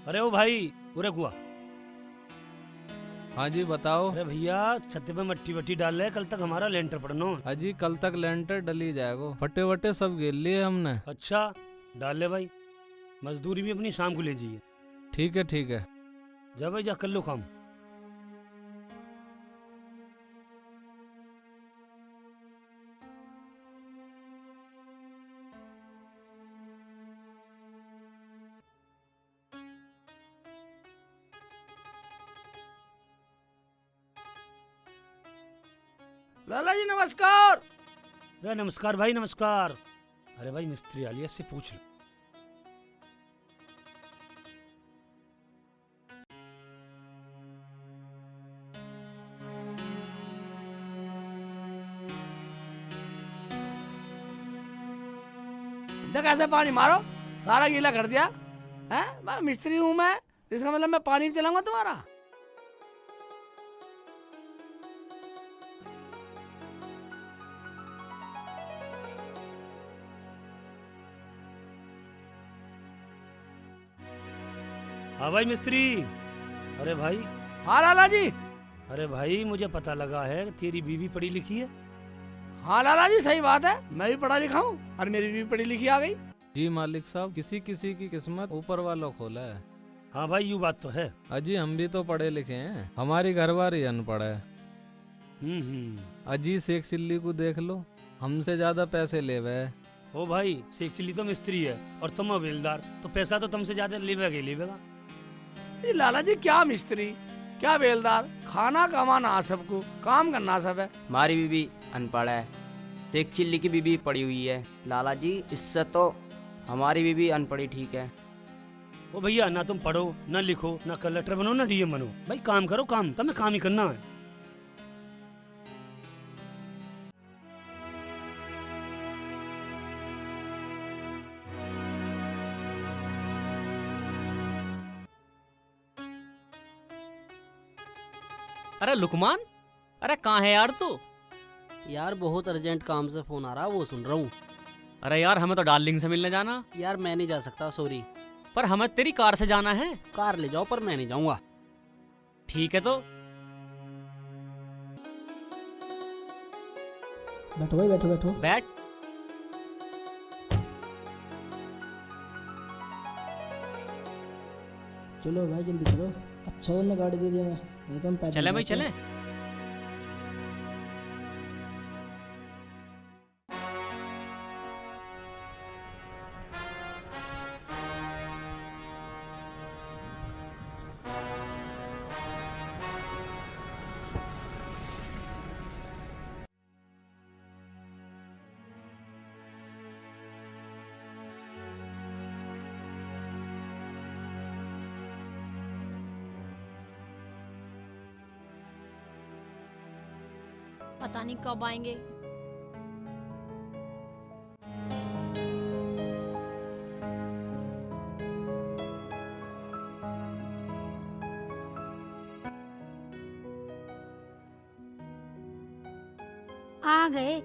अरे ओ भाई, पूरे कुआ। हाँ जी बताओ। अरे भैया, छत पे मट्टी वट्टी डाल रहे, कल तक हमारा लेंटर पड़ना। हाँ जी कल तक लेंटर डली जाएगा। फटे वटे सब गिर लिए हमने। अच्छा, डाल ले भाई। मजदूरी भी अपनी शाम को ले जाइए। ठीक है ठीक है। जा भाई जा, कर लो काम। लाला जी नमस्कार। अरे नमस्कार भाई, नमस्कार। अरे भाई मिस्त्री आ लिया, इससे पूछ लो। देख ऐसे पानी मारो, सारा गीला कर दिया है। मैं मिस्त्री हूँ मैं, इसका मतलब मैं पानी भी चलाऊंगा तुम्हारा। हाँ भाई मिस्त्री। अरे भाई। हाँ लाला जी। अरे भाई, मुझे पता लगा है तेरी बीवी पढ़ी लिखी है। हाँ लाला जी सही बात है, मैं भी पढ़ा लिखा हूँ और मेरी भी पढ़ी लिखी आ गई। जी मालिक साहब, किसी किसी की किस्मत ऊपर वालों खोला है। हाँ भाई, यूँ बात तो है। अजी हम भी तो पढ़े लिखे हैं, हमारी घरवारी अनपढ़ है। अजी शेख चिल्ली को देख लो, हमसे ज्यादा पैसे ले वह। ओ भाई, शेख चिल्ली तो मिस्त्री है और तुम हवेलदार, तो पैसा तो तुमसे ज्यादा लेवेगा ही लेवेगा। ये लाला जी क्या मिस्त्री क्या बेलदार, खाना कमाना सबको, काम करना सब है। हमारी बीवी अनपढ़ है, शेख चिल्ली की बीवी पढ़ी हुई है। लाला जी इससे तो हमारी बीवी अनपढ़ी ठीक है। ओ भैया, ना तुम पढ़ो ना लिखो, ना कलेक्टर बनो ना डीएम बनो, भाई काम करो, काम तुम्हें काम ही करना है। अरे लुकमान, अरे कहाँ है यार तू? यार बहुत अर्जेंट काम से फोन आ रहा, वो सुन रहा हूँ। अरे यार हमें तो डार्लिंग से मिलने जाना। यार मैं नहीं जा सकता, सॉरी। पर हमें तेरी कार से जाना है। कार ले जाओ पर मैं नहीं जाऊंगा। ठीक है तो बैठो भाई, बैठो बैठो। बैठ। चलो भाई जल्दी चलो। अच्छा तुमने गाड़ी दे दी हमें, नहीं तो हम पैदल चले भाई जाते। चले। पता नहीं कब आएंगे। आ गए।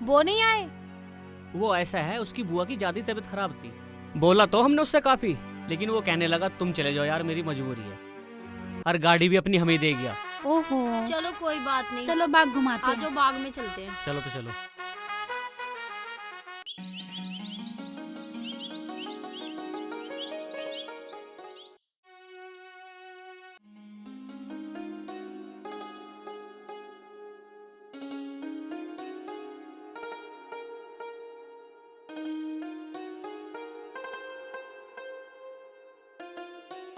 वो नहीं आए? वो ऐसा है, उसकी बुआ की ज्यादा तबीयत खराब थी। बोला तो हमने उससे काफी, लेकिन वो कहने लगा तुम चले जाओ यार, मेरी मजबूरी है। और गाड़ी भी अपनी हमें दे गया। ओहो। चलो कोई बात नहीं, चलो बाग घुमाते हैं। आजो बाग में चलते हैं। चलो तो चलो।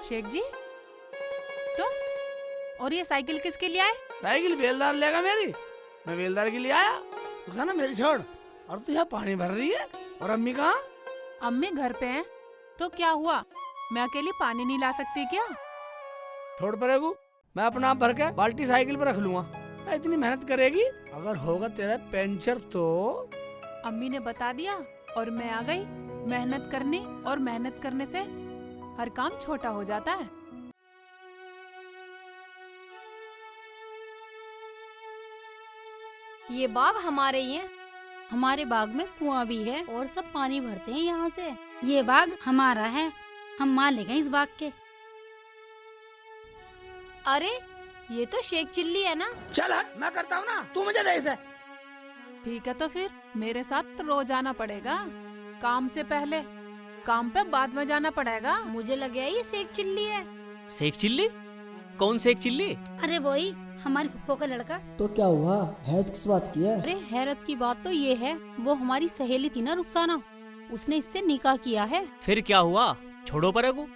शेख जी तुम, और ये साइकिल किसके लिए आए? साइकिल बेलदार लेगा मेरी, मैं बेलदार के लिए आया। रुखसाना मेरी छोड़, और तू यहाँ पानी भर रही है, और अम्मी कहाँ? अम्मी घर पे हैं। तो क्या हुआ, मैं अकेली पानी नहीं ला सकती क्या? छोड़ परेगू, मैं अपना आप भर के बाल्टी साइकिल पर रख लूंगा। इतनी मेहनत करेगी, अगर होगा तेरा पंचर तो। अम्मी ने बता दिया और मैं आ गई। मेहनत करनी, और मेहनत करने से हर काम छोटा हो जाता है। ये बाग हमारे ही है। हमारे बाग में कुआं भी है और सब पानी भरते हैं यहाँ से। ये बाग हमारा है, हम मालिक हैं इस बाग के। अरे ये तो शेख चिल्ली है ना। चल हट, मैं करता हूँ ना, तू मुझे दे इसे। ठीक है तो फिर मेरे साथ रोज आना पड़ेगा। काम से पहले, काम पे बाद में जाना पड़ेगा। मुझे लगे ये शेख चिल्ली है। शेख चिल्ली? कौन शेख चिल्ली? अरे वही हमारी पप्पो का लड़का। तो क्या हुआ, हैरत किस बात की है? अरे हैरत की बात तो ये है, वो हमारी सहेली थी ना रुखसाना, उसने इससे निकाह किया है। फिर क्या हुआ? छोड़ो परेगू।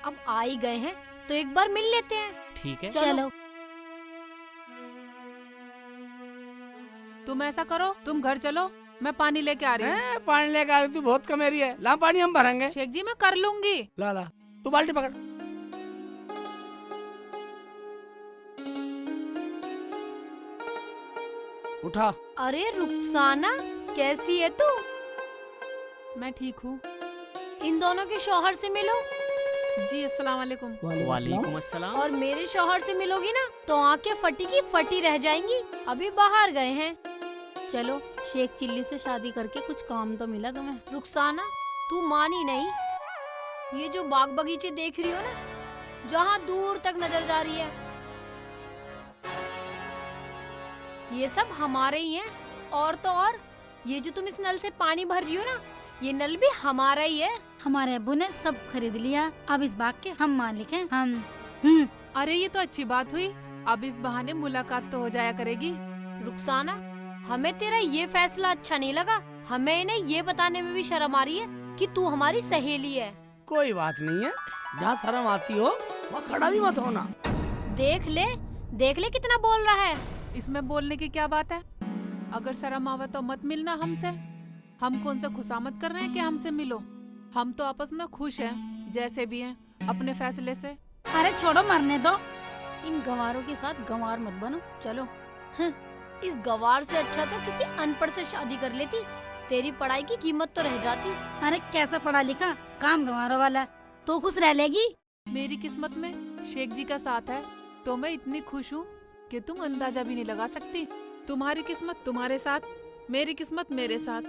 अब आ ही गए हैं तो एक बार मिल लेते हैं। ठीक है चलो। तुम ऐसा करो, तुम घर चलो, मैं पानी लेके आ रही हूँ। पानी लेकर आ रही, तू बहुत कमेरी है। ला पानी हम भरेंगे। शेख जी मैं कर लूंगी। ला ला, तू बाल्टी पकड़। उठा। अरे रुखसाना, कैसी है तू? मैं ठीक हूँ। इन दोनों के शौहर से मिलो। जी अस्सलाम वालेकुम। वालेकुम अस्सलाम। और मेरे शौहर से मिलोगी ना तो आंखें फटी की फटी रह जाएंगी। अभी बाहर गए हैं। चलो, शेख चिल्ली से शादी करके कुछ काम तो मिला तुम्हें। रुखसाना, तू मानी नहीं। ये जो बाग बगीचे देख रही हो ना, जहाँ दूर तक नजर जा रही है, ये सब हमारे ही हैं। और तो और, ये जो तुम इस नल से पानी भर रही हो ना, ये नल भी हमारा ही है। हमारे अब्बू ने सब खरीद लिया, अब इस बाग के हम मालिक हैं। हम अरे ये तो अच्छी बात हुई, अब इस बहाने मुलाकात तो हो जाया करेगी। रुखसाना, हमें तेरा ये फैसला अच्छा नहीं लगा। हमें इन्हें ये बताने में भी शर्म आ रही है कि तू हमारी सहेली है। कोई बात नहीं है, जहाँ शर्म आती हो वहाँ खड़ा भी मत होना। देख ले कितना बोल रहा है। इसमें बोलने की क्या बात है? अगर शर्म आवे तो मत मिलना हमसे। हम कौन सा खुशामद कर रहे हैं कि हमसे मिलो? हम तो आपस में खुश हैं, जैसे भी हैं, अपने फैसले से। अरे छोड़ो, मरने दो। इन गंवारों के साथ गंवार मत बनो, चलो। इस गवार से अच्छा तो किसी अनपढ़ से शादी कर लेती, तेरी पढ़ाई की कीमत तो रह जाती। अरे कैसा पढ़ा लिखा, काम गंवारों वाला, तो खुश रह लेगी। मेरी किस्मत में शेख जी का साथ है तो मैं इतनी खुश हूँ कि तुम अंदाजा भी नहीं लगा सकती। तुम्हारी किस्मत तुम्हारे साथ, मेरी किस्मत मेरे साथ।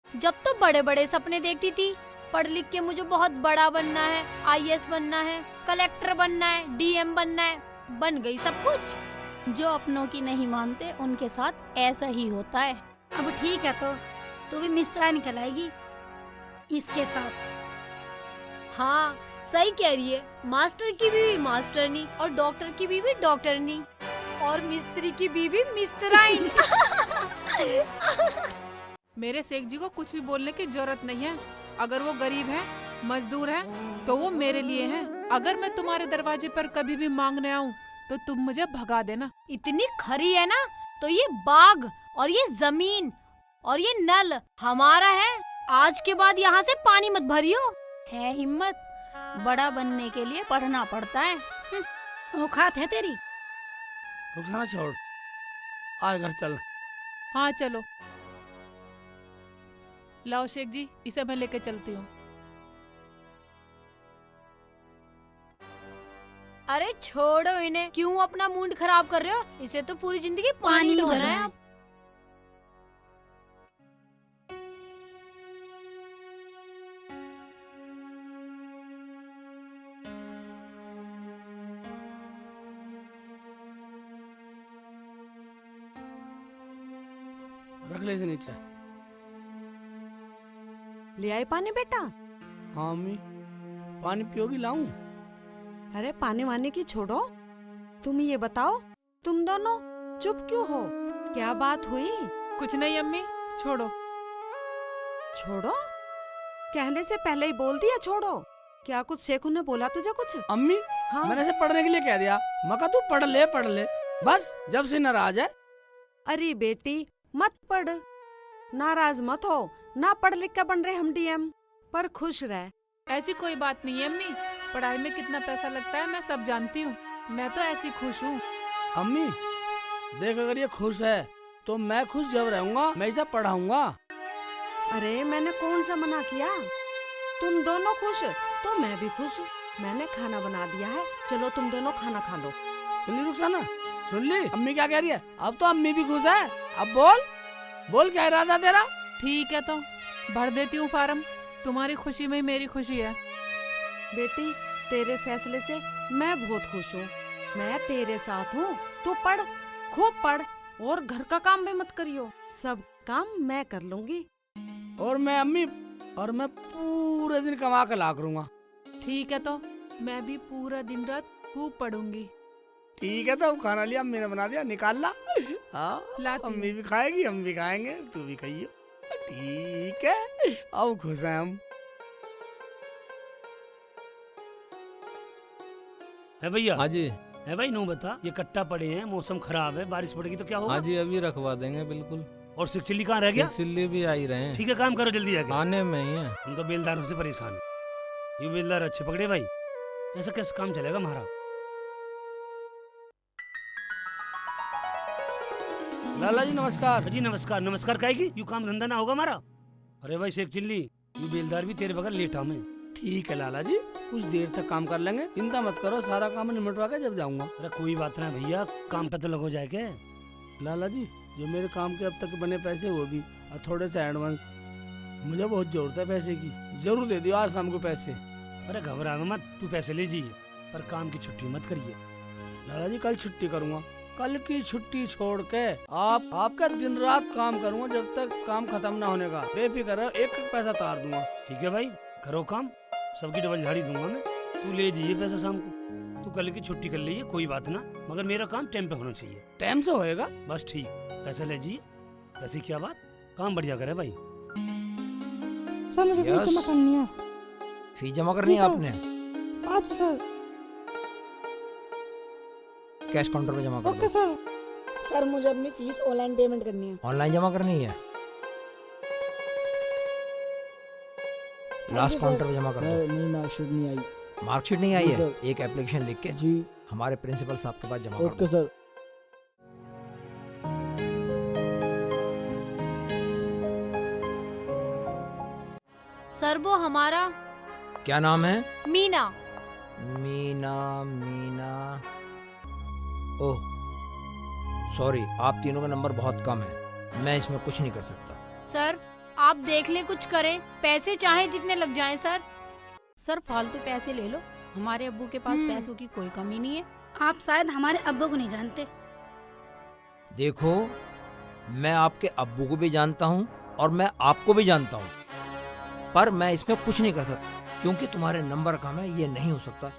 जब तो बड़े बड़े सपने देखती थी, पढ़ लिख के मुझे बहुत बड़ा बनना है, IAS बनना है, कलेक्टर बनना है, DM बनना है, बन गई सब कुछ। जो अपनों की नहीं मानते उनके साथ ऐसा ही होता है। अब ठीक है, तो भी मिस्त्रा निकल आएगी इसके साथ। हाँ सही कह रही है, मास्टर की बीवी मास्टरनी और डॉक्टर की बीवी डॉक्टरनी और मिस्त्री की बीवी मिस्त्राइन। मेरे शेख जी को कुछ भी बोलने की जरूरत नहीं है। अगर वो गरीब है, मजदूर है, तो वो मेरे लिए हैं। अगर मैं तुम्हारे दरवाजे पर कभी भी मांगने आऊँ तो तुम मुझे भगा देना। इतनी खरी है ना, तो ये बाग और ये जमीन और ये नल हमारा है। आज के बाद यहाँ से पानी मत भरियो। है हिम्मत, बड़ा बनने के लिए पढ़ना पड़ता है। औकात है तेरी। रुखसाना छोड़, आज घर चल। हाँ चलो। लाओ शेख जी, इसे मैं लेके चलती हूँ। अरे छोड़ो इन्हें, क्यों अपना मूड खराब कर रहे हो? इसे तो पूरी जिंदगी पानी ढोना है। अब रख ले इसे नीचे। ले आए पानी बेटा? हाँ अम्मी, पानी पियोगी? लाऊं? अरे पानी वानी की छोड़ो, तुम ये बताओ, तुम दोनों चुप क्यों हो? क्या बात हुई? कुछ नहीं अम्मी, छोड़ो। छोड़ो? कहने से पहले ही बोल दिया छोड़ो। क्या कुछ शेखू ने बोला तुझे कुछ? अम्मी, हाँ? मैंने इसे पढ़ने के लिए कह दिया, मका तू पढ़ ले बस। जब से नाराज है। अरे बेटी मत पढ़, नाराज मत हो। ना पढ़ लिख कर बन रहे हम DM, पर खुश रह। ऐसी कोई बात नहीं है अम्मी, पढ़ाई में कितना पैसा लगता है मैं सब जानती हूँ। मैं तो ऐसी खुश हूँ। अम्मी देख, अगर ये खुश है तो मैं खुश जब रहूंगा, मैं इसे पढ़ाऊंगा। अरे मैंने कौन सा मना किया? तुम दोनों खुश तो मैं भी खुश। मैंने खाना बना दिया है, चलो तुम दोनों खाना खा लो। सुन ली रुखसाना, सुन ली अम्मी क्या कह रही है? अब तो अम्मी भी खुश है। अब बोल। बोल क्या इरादा तेरा? ठीक है तो भर देती हूँ फार्म, तुम्हारी खुशी में ही मेरी खुशी है। बेटी तेरे फैसले से मैं बहुत खुश हूँ। मैं तेरे साथ हूँ। तू पढ़, खूब पढ़ और घर का काम भी मत करियो, सब काम मैं कर लूंगी। और मैं पूरे दिन कमा के ला करूँगा। ठीक है तो मैं भी पूरा दिन रात खूब पढ़ूंगी। ठीक है तो खाना लिया, अम्मी ने बना दिया, निकाल ला। हाँ लाती हूँ। अम्मी भी खाएगी, हम भी खाएंगे, तू भी खाइयो। ठीक है, अब खुश हैं हम। है भैया? हाँ जी। है भाई, नू बता, ये कट्टा पड़े हैं, मौसम खराब है, बारिश पड़ेगी तो क्या होगा? हाँ जी, अभी रखवा देंगे बिल्कुल। और सिक चिल्ली कहाँ रह गया? सिक चिल्ली भी आ ही रहे हैं। ठीक है, काम करो जल्दी आके। आने में ही है। हम तो बेलदारों से परेशान हैं। ये बेलदार अच्छे पकड़े भाई, ऐसा कैसे काम चलेगा हमारा? लाला जी नमस्कार। जी नमस्कार। नमस्कार काहेगी? यू काम धंधा ना होगा हमारा? अरे भाई शेख चिल्ली, यू बेलदार भी तेरे बगल लेटा में। ठीक है लाला जी, कुछ देर तक काम कर लेंगे, चिंता मत करो, सारा काम निपटवा के जब जाऊंगा। अरे कोई बात ना भैया, काम पे तो लगो जाए के। लाला जी जो मेरे काम के अब तक बने पैसे वो भी, और थोड़े से एडवांस, मुझे बहुत जरूरत है पैसे की, जरूर दे दियो आज शाम को पैसे। अरे घबरा मत, तू पैसे ले जाइए, पर काम की छुट्टी मत करिए। लाला जी कल छुट्टी करूंगा, कल की छुट्टी छोड़ के आपका दिन रात काम करूंगा जब तक काम खत्म ना होने का। बेफिक्र रहो, एक एक पैसा तार दूंगा। ठीक है भाई, करो काम, सबकी डबल झाड़ी दूंगा मैं। तू ले जाइए पैसा शाम को, तू कल की छुट्टी कर लीजिए, कोई बात ना, मगर मेरा काम टाइम पे होना चाहिए। टाइम से होएगा? बस ठीक, पैसा ले जाइए। ऐसी क्या बात, काम बढ़िया करे भाई। सर मुझे फीस जमा करनी है। फीस जमा करनी है आपने? आज सर। कैश काउंटर पे जमा कर ओके सर। सर मुझे अपनी फीस ऑनलाइन पेमेंट करनी है। ऑनलाइन जमा करनी है? लास्ट काउंटर पे जमा कर दो। नहीं मार्कशीट नहीं आई। मार्कशीट नहीं आई है? एक एप्लीकेशन लिख के जी हमारे प्रिंसिपल साहब के पास जमा कर दो। Okay sir. सर वो हमारा क्या नाम है? मीना। मीना मीना, ओह सॉरी, आप तीनों का नंबर बहुत कम है, मैं इसमें कुछ नहीं कर सकता। सर आप देख ले, कुछ करें, पैसे चाहे जितने लग जाएं सर। सर फालतू पैसे ले लो, हमारे अब्बू के पास पैसों की कोई कमी नहीं है। आप शायद हमारे अब्बू को नहीं जानते। देखो मैं आपके अब्बू को भी जानता हूँ और मैं आपको भी जानता हूँ, पर मैं इसमें कुछ नहीं कर सकता क्योंकि तुम्हारे नंबर कम है, ये नहीं हो सकता।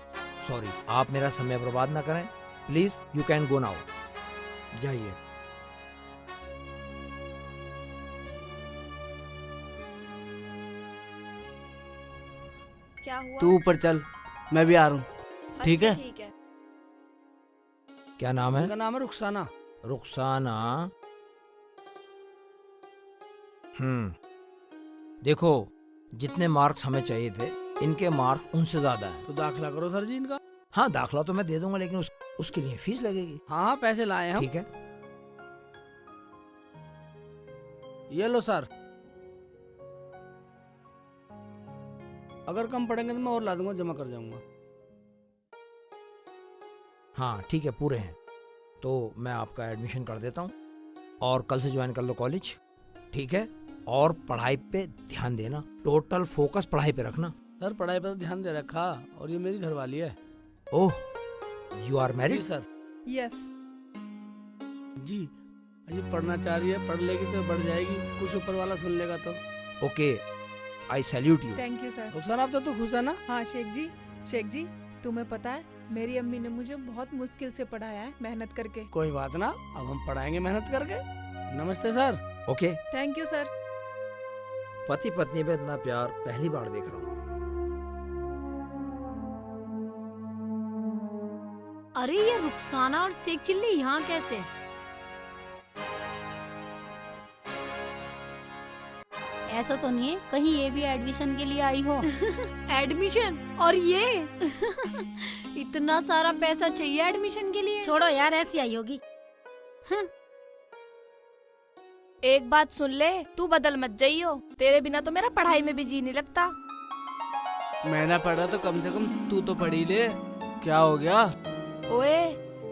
सॉरी, आप मेरा समय बर्बाद ना करें, please you can go now, जाइए। क्या हुआ? तू ऊपर चल, मैं भी आ रहा हूँ। ठीक है? ठीक है। क्या नाम है? उनका नाम है रुखसाना। रुखसाना। देखो जितने मार्क्स हमें चाहिए थे, इनके मार्क्स उनसे ज्यादा हैं। तो दाखिला करो सर जी इनका। हाँ दाखिला तो मैं दे दूंगा, लेकिन उसके लिए फीस लगेगी। हाँ पैसे लाए हम। ठीक है, ये लो सर, अगर कम पड़ेंगे तो मैं और ला दूंगा, जमा कर जाऊंगा। हाँ ठीक है, पूरे हैं तो मैं आपका एडमिशन कर देता हूँ और कल से ज्वाइन कर लो कॉलेज, ठीक है? और पढ़ाई पे ध्यान देना, टोटल फोकस पढ़ाई पे रखना। सर पढ़ाई पर ध्यान दे रखा, और ये मेरी घरवाली है। Oh, you are married? Sir yes जी, ये पढ़ना चाह रही है, पढ़ लेगी तो बढ़ जाएगी, कुछ ऊपर वाला सुन लेगा तो। Okay, I salute you. Thank you sir. Sir आप तो खुश है ना? हाँ शेख जी तुम्हें पता है मेरी अम्मी ने मुझे बहुत मुश्किल से पढ़ाया है, मेहनत करके। कोई बात ना, अब हम पढ़ाएंगे मेहनत करके। नमस्ते sir. Okay, thank you sir. पति पत्नी में इतना प्यार पहली बार देख रहा हूँ। अरे ये रुखसाना और शेख चिल्ली यहाँ कैसे? ऐसा तो नहीं है कहीं ये भी एडमिशन के लिए आई हो? एडमिशन? और ये इतना सारा पैसा चाहिए एडमिशन के लिए? छोड़ो यार, ऐसी आई होगी। एक बात सुन ले, तू बदल मत जाइयो, तेरे बिना तो मेरा पढ़ाई में भी जी नहीं लगता। मैं ना पढ़ा तो कम से कम तू तो पढ़ी ले, क्या हो गया? ओए,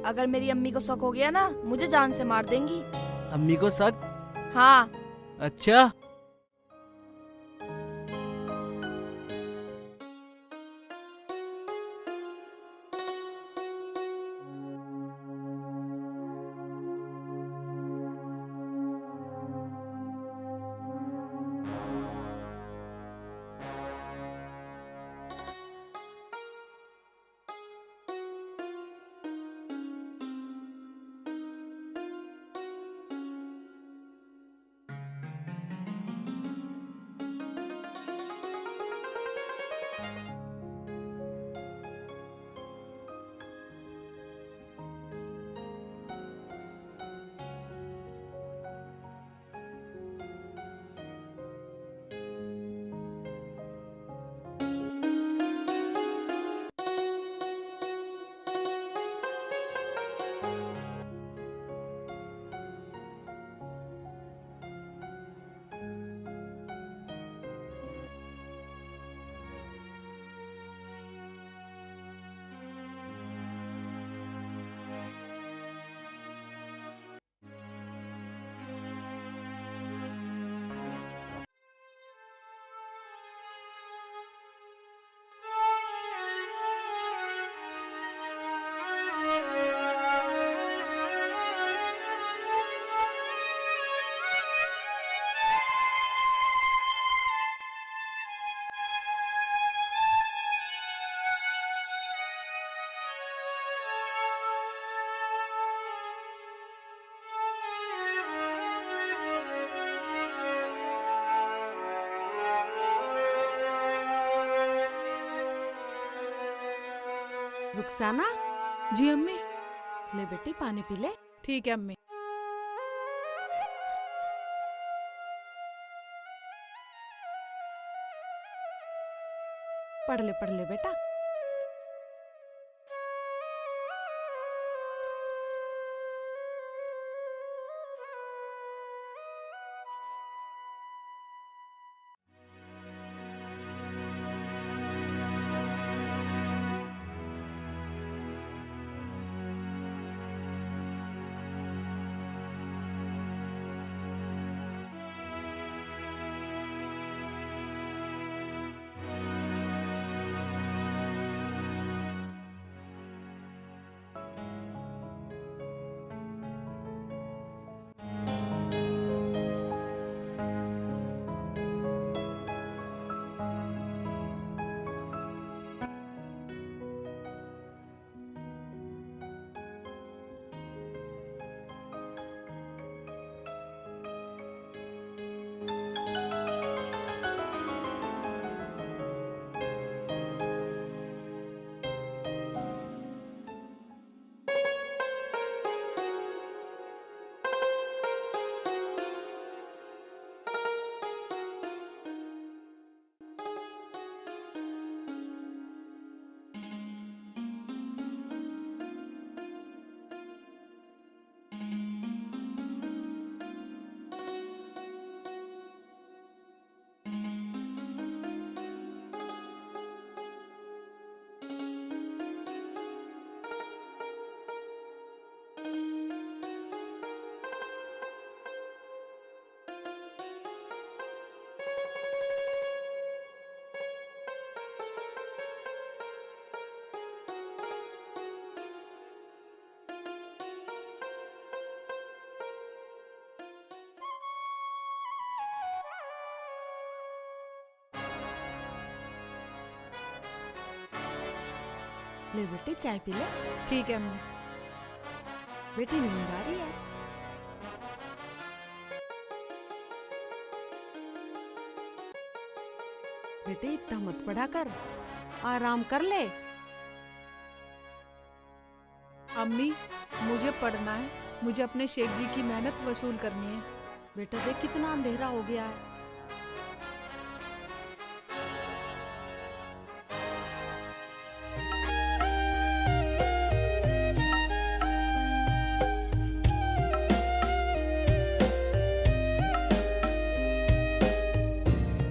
अगर मेरी अम्मी को शक हो गया ना, मुझे जान से मार देंगी। अम्मी को शक? हाँ, अच्छा रुखसाना, जी अम्मी। ले बेटी पानी पी ले। ठीक है अम्मी। पढ़ ले बेटा। ले बेटी चाय पी ले। ठीक है अम्मी। बेटी नींद आ रही है? बेटी इतना मत पढ़ा कर, आराम कर ले। अम्मी मुझे पढ़ना है, मुझे अपने शेख जी की मेहनत वसूल करनी है। बेटा देख कितना अंधेरा हो गया है।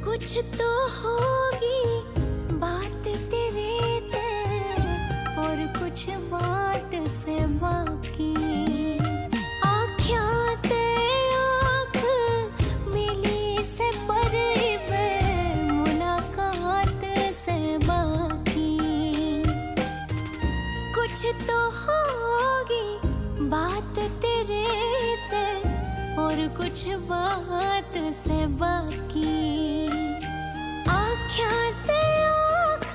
कुछ तो होगी बात तेरे ते और कुछ बात से बाकी आँखियाँ ते आँख मिली कुछ तो होगी बात तेरे ते और कुछ बात से बाकी आख्या ते आँख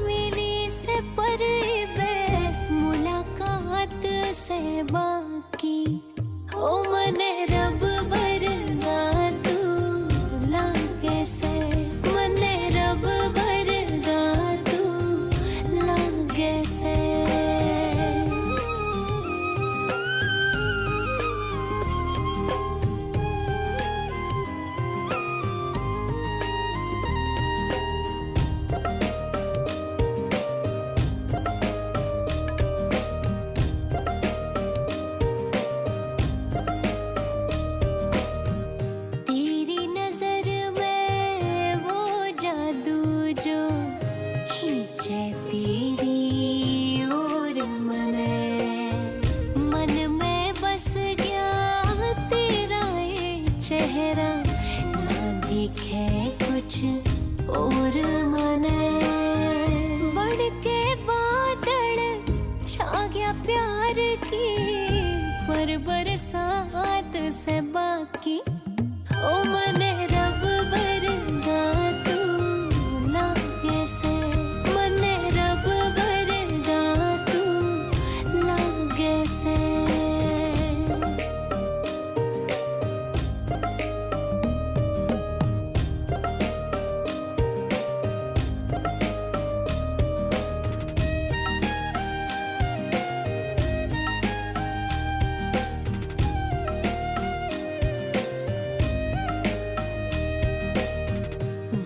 मिली से परिबे मुलाकात से बाकी ओ मने रब भरगा तू लागे से मने रब भरगा तू लागे से तेरी नजर में वो जादू जो खींचे तेरी और मन में बस गया तेरा ये चेहरा ना दिखे कुछ और मने बढ़ के बादल छा गया प्यार की पर बरसात से बाकी ओ मने रब भरगा तू लागे से मने रब भरगा तू लागे से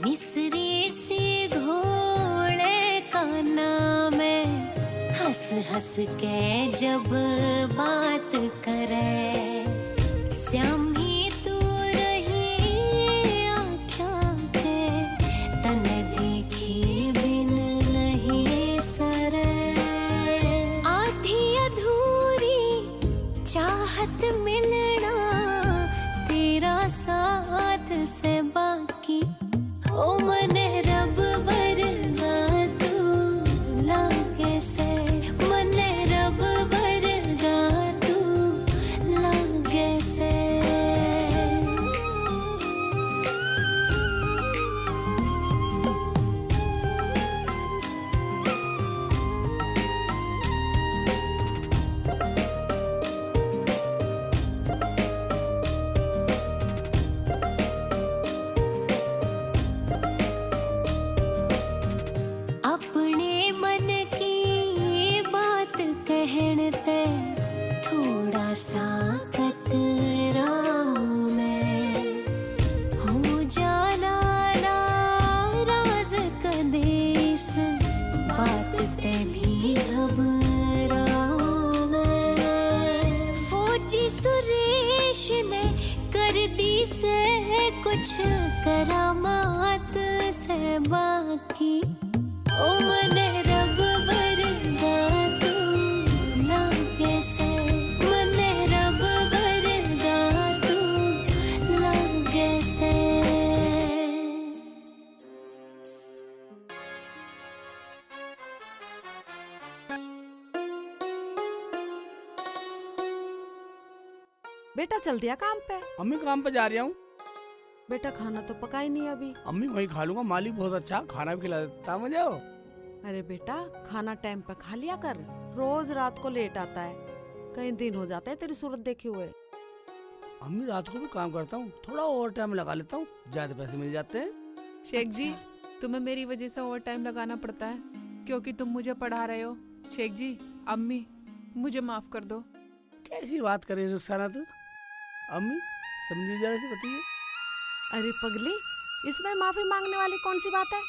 मिस्री सी घोड़े का नाम है हंस हंस के जब बात करे श्याम ही तू रही आँखों के तन देखी बिन नहीं सरे आधी अधूरी चाहत मिलना तेरा साथ से बाकी ओ मने रब भरगा तू लागे से मने रब भरगा तू लागे से अपने मन की बात कहते थोड़ा सा कतराऊं मैं हो जाना नाराज कदेस बात ते भी घबराऊं मैं फौजी सुरेश ने कर दी से कुछ करामात से बाकी ओ मने रब भरगा तू लागे से मने रब भरगा तू लागे से बेटा चल दिया काम पे? अम्मी काम पे जा रहा हूँ। बेटा खाना तो पका ही नहीं अभी। अम्मी वही खा लूंगा, मालिक बहुत अच्छा खाना भी खिला देता मुझे। अरे बेटा खाना टाइम पे खा लिया कर, रोज रात को लेट आता है, कई दिन हो जाते हैं तेरी सूरत देखे हुए। अम्मी रात को भी काम करता हूँ, थोड़ा ओवर टाइम लगा लेता हूँ, ज्यादा पैसे मिल जाते हैं। शेख जी तुम्हें मेरी वजह से ओवर टाइम लगाना पड़ता है क्योंकि तुम मुझे पढ़ा रहे हो। शेख जी अम्मी मुझे माफ कर दो। कैसी बात करे रुखसाना तू? अम्मी समझी जरा से बताइए। अरे पगली इसमें माफी मांगने वाली कौन सी बात है?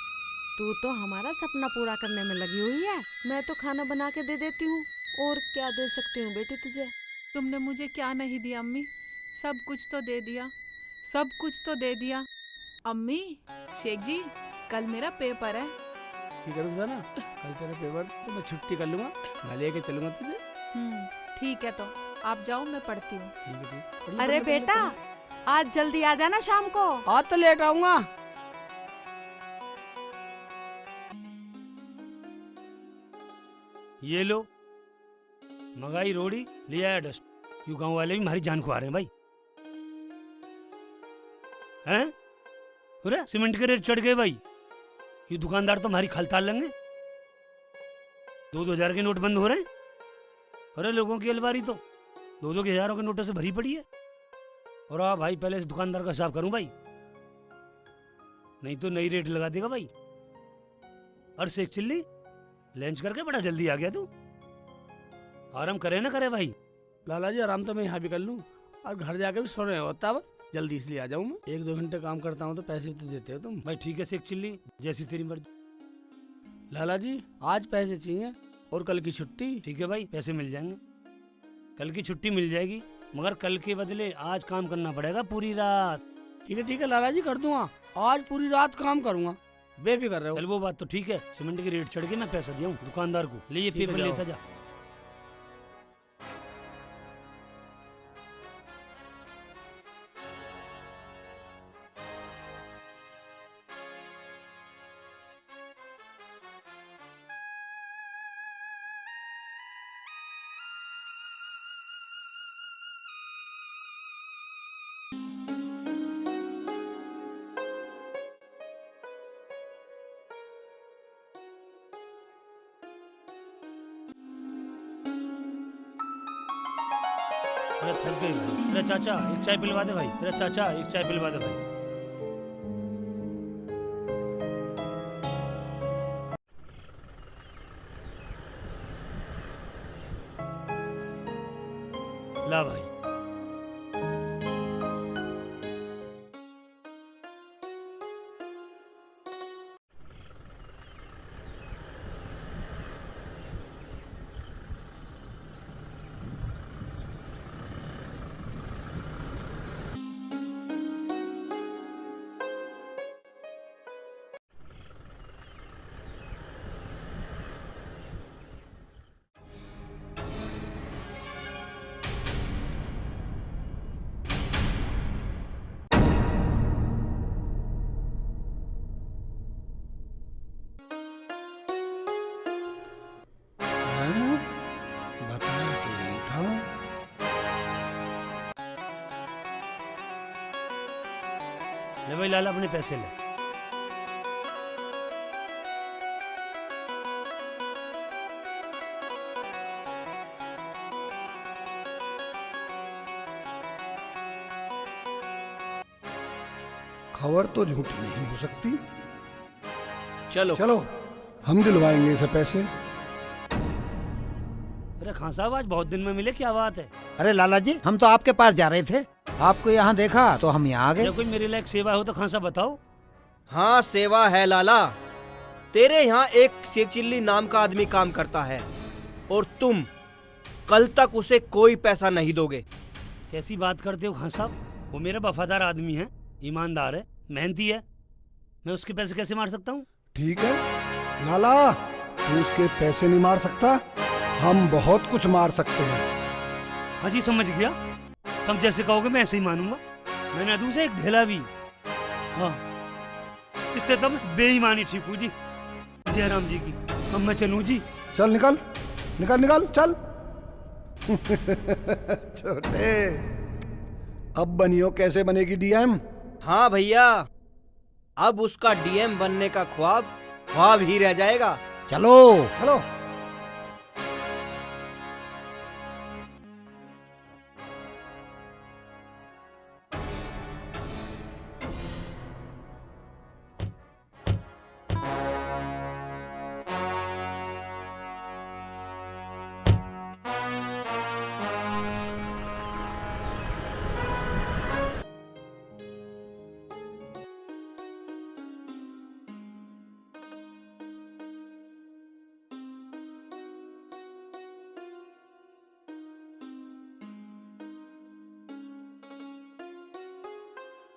तू तो हमारा सपना पूरा करने में लगी हुई है। मैं तो खाना बना के दे देती हूँ, और क्या दे सकती हूँ बेटी तुझे? तुमने मुझे क्या नहीं दिया अम्मी? सब कुछ तो दे दिया, सब कुछ तो दे दिया। अम्मी शेख जी कल मेरा पेपर है। ठीक है रुखसाना, कल तेरा पेपर तो मैं छुट्टी कर लूंगा, मैं लेके चलूंगा तुझे। ठीक है तो आप जाओ, मैं पढ़ती हूँ। ठीक है। अरे बेटा आज जल्दी आ जाना शाम को। आज तो लेट आऊंगा। ये लो, मंगाई रोड़ी, ले आया डस्ट। यू गांव वाले भी हमारी जान को आ रहे हैं भाई। हैं? अरे सीमेंट के रेट चढ़ गए भाई। ये दुकानदार तो हमारी खलताल लेंगे। 2,000 के नोट बंद हो रहे हैं। अरे लोगों की अलमारी तो 2-2 के हजारों के नोटों से भरी पड़ी है। और आप भाई पहले इस दुकानदार का हिसाब करूं भाई, नहीं तो नई रेट लगा देगा भाई। और शेख चिल्ली लंच करके बड़ा जल्दी आ गया तू। आराम करे ना करे भाई। लाला जी आराम तो मैं यहाँ भी कर लूँ और घर जाके भी सो रहे होता, बस जल्दी इसलिए आ जाऊँ मैं। 1-2 घंटे काम करता हूँ तो पैसे भी तो देते हो तुम। भाई ठीक है शेख चिल्ली, जैसी तेरी मर्जी। लाला जी आज पैसे चाहिए और कल की छुट्टी। ठीक है भाई, पैसे मिल जाएंगे। कल की छुट्टी मिल जाएगी, मगर कल के बदले आज काम करना पड़ेगा पूरी रात। ठीक है लाला जी, कर दूंगा। आज पूरी रात काम करूंगा, बेफिक्र रहो। चल वो बात तो ठीक है, सीमेंट की रेट चढ़ के मैं पैसा दिया हूँ दुकानदार को। ले ये पेपर लेता जा। अरे थक गई भाई। अरे चाचा एक चाय पिलवा दे भाई। अरे चाचा एक चाय पिलवा दे भाई। ला भाई। बताया तो यही था। ले भाई लाला अपने पैसे ले। खबर तो झूठी नहीं हो सकती। चलो चलो हम दिलवाएंगे इसे पैसे। अरे खान साहब आज बहुत दिन में मिले, क्या बात है? अरे लाला जी हम तो आपके पास जा रहे थे, आपको यहाँ देखा तो हम यहाँ आ गए। कोई मेरे लायक सेवा हो तो खान साहब बताओ। हाँ सेवा है लाला। तेरे यहाँ एक शेख चिल्ली नाम का आदमी काम करता है और तुम कल तक उसे कोई पैसा नहीं दोगे। कैसी बात करते हो खान साहब? वो मेरा वफादार आदमी है, ईमानदार है, मेहनती है। मैं उसके पैसे कैसे मार सकता हूँ? ठीक है लाला, तू उसके पैसे नहीं मार सकता, हम बहुत कुछ मार सकते हैं। हाँ जी समझ गया, तुम जैसे कहोगे मैं ऐसे ही मानूंगा। मैंने दूसरे एक ढेला भी। हाँ इससे तब बेईमानी ठीक हूँ जी। जयराम जी की। अब मैं चलूँ जी? चल निकल निकल निकल चल। छोटे अब बनियो कैसे बनेगी डीएम? हाँ भैया, अब उसका डीएम बनने का ख्वाब ही रह जाएगा। चलो चलो।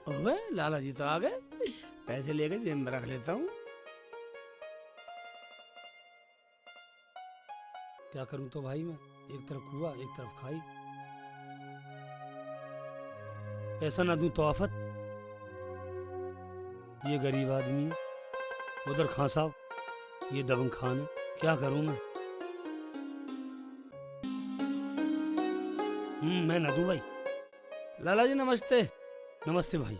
ओए लाला जी तो आ गए, पैसे लेके जेब में रख लेता हूँ। क्या करूं तो भाई मैं, एक तरफ कुआ एक तरफ खाई। पैसा ना दूं तो आफत। ये गरीब आदमी है, उधर खान साहब, ये दबंग खान है। क्या करूं मैं? मैं ना दूं भाई। लाला जी नमस्ते। नमस्ते भाई।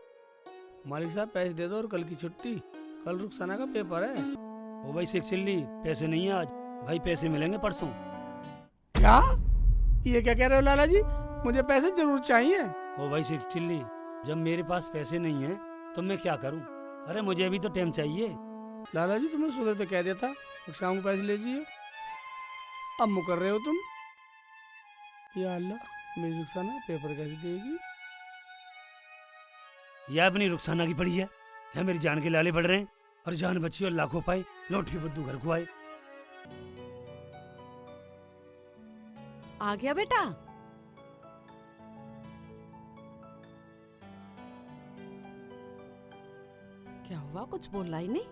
मालिक साहब पैसे दे दो और कल की छुट्टी, कल रुखसाना का पेपर है। ओ भाई शेख चिल्ली, पैसे नहीं है आज भाई, पैसे मिलेंगे परसों। क्या? ये क्या कह रहे हो लाला जी? मुझे पैसे जरूर चाहिए। ओ भाई शेख चिल्ली, जब मेरे पास पैसे नहीं है तो मैं क्या करूं? अरे मुझे भी तो टाइम चाहिए। लाला जी तुमने सुबह तो कह दिया था शाम को पैसे ले जाइए, अब मुकर रहे हो तुम। या अल्लाह, मेरी रुखसाना पेपर कैसे देगी? यह अपनी रुखसाना की पड़ी है, मेरी जान के लाले पड़ रहे हैं, और जान बची और लाखों पाए, लौटी बुद्धू घर को आए। आ गया बेटा? क्या हुआ, कुछ बोला ही नहीं?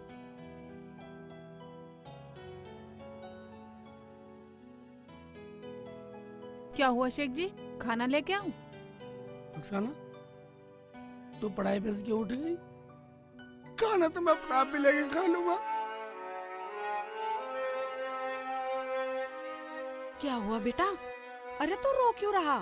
क्या हुआ शेख जी, खाना लेके आऊं? रुखसाना तू पढ़ाई पे से क्यों उठ गई? खाना तो मैं अपना आप भी लेके खा लूंगा। क्या हुआ बेटा? अरे तू रो क्यों रहा?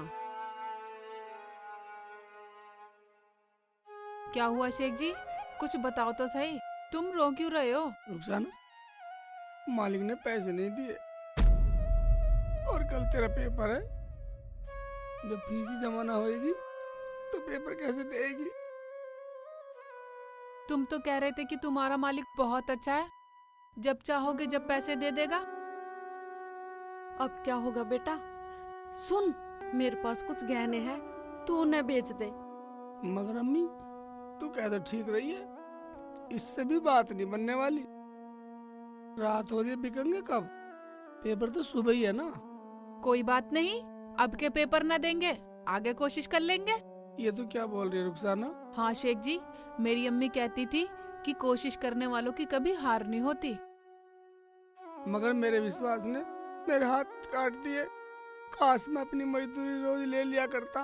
क्या हुआ शेख जी, कुछ बताओ तो सही, तुम रो क्यों रहे हो? रुखसाना मालिक ने पैसे नहीं दिए और कल तेरा पेपर है, जब फीस ही जमा ना होएगी तो पेपर कैसे देगी? तुम तो कह रहे थे कि तुम्हारा मालिक बहुत अच्छा है, जब चाहोगे जब पैसे दे देगा। अब क्या होगा बेटा? सुन, मेरे पास कुछ गहने हैं, तू उन्हें बेच दे। मगर अम्मी तू कह तो ठीक रही है, इससे भी बात नहीं बनने वाली। रात हो जाए बिकेंगे कब? पेपर तो सुबह ही है ना। कोई बात नहीं, अब के पेपर न देंगे, आगे कोशिश कर लेंगे। ये तो क्या बोल रही है रुखसाना? हाँ शेख जी, मेरी अम्मी कहती थी कि कोशिश करने वालों की कभी हार नहीं होती। मगर मेरे विश्वास ने मेरे हाथ काट दिए। काश मैं अपनी मजदूरी रोज ले लिया करता,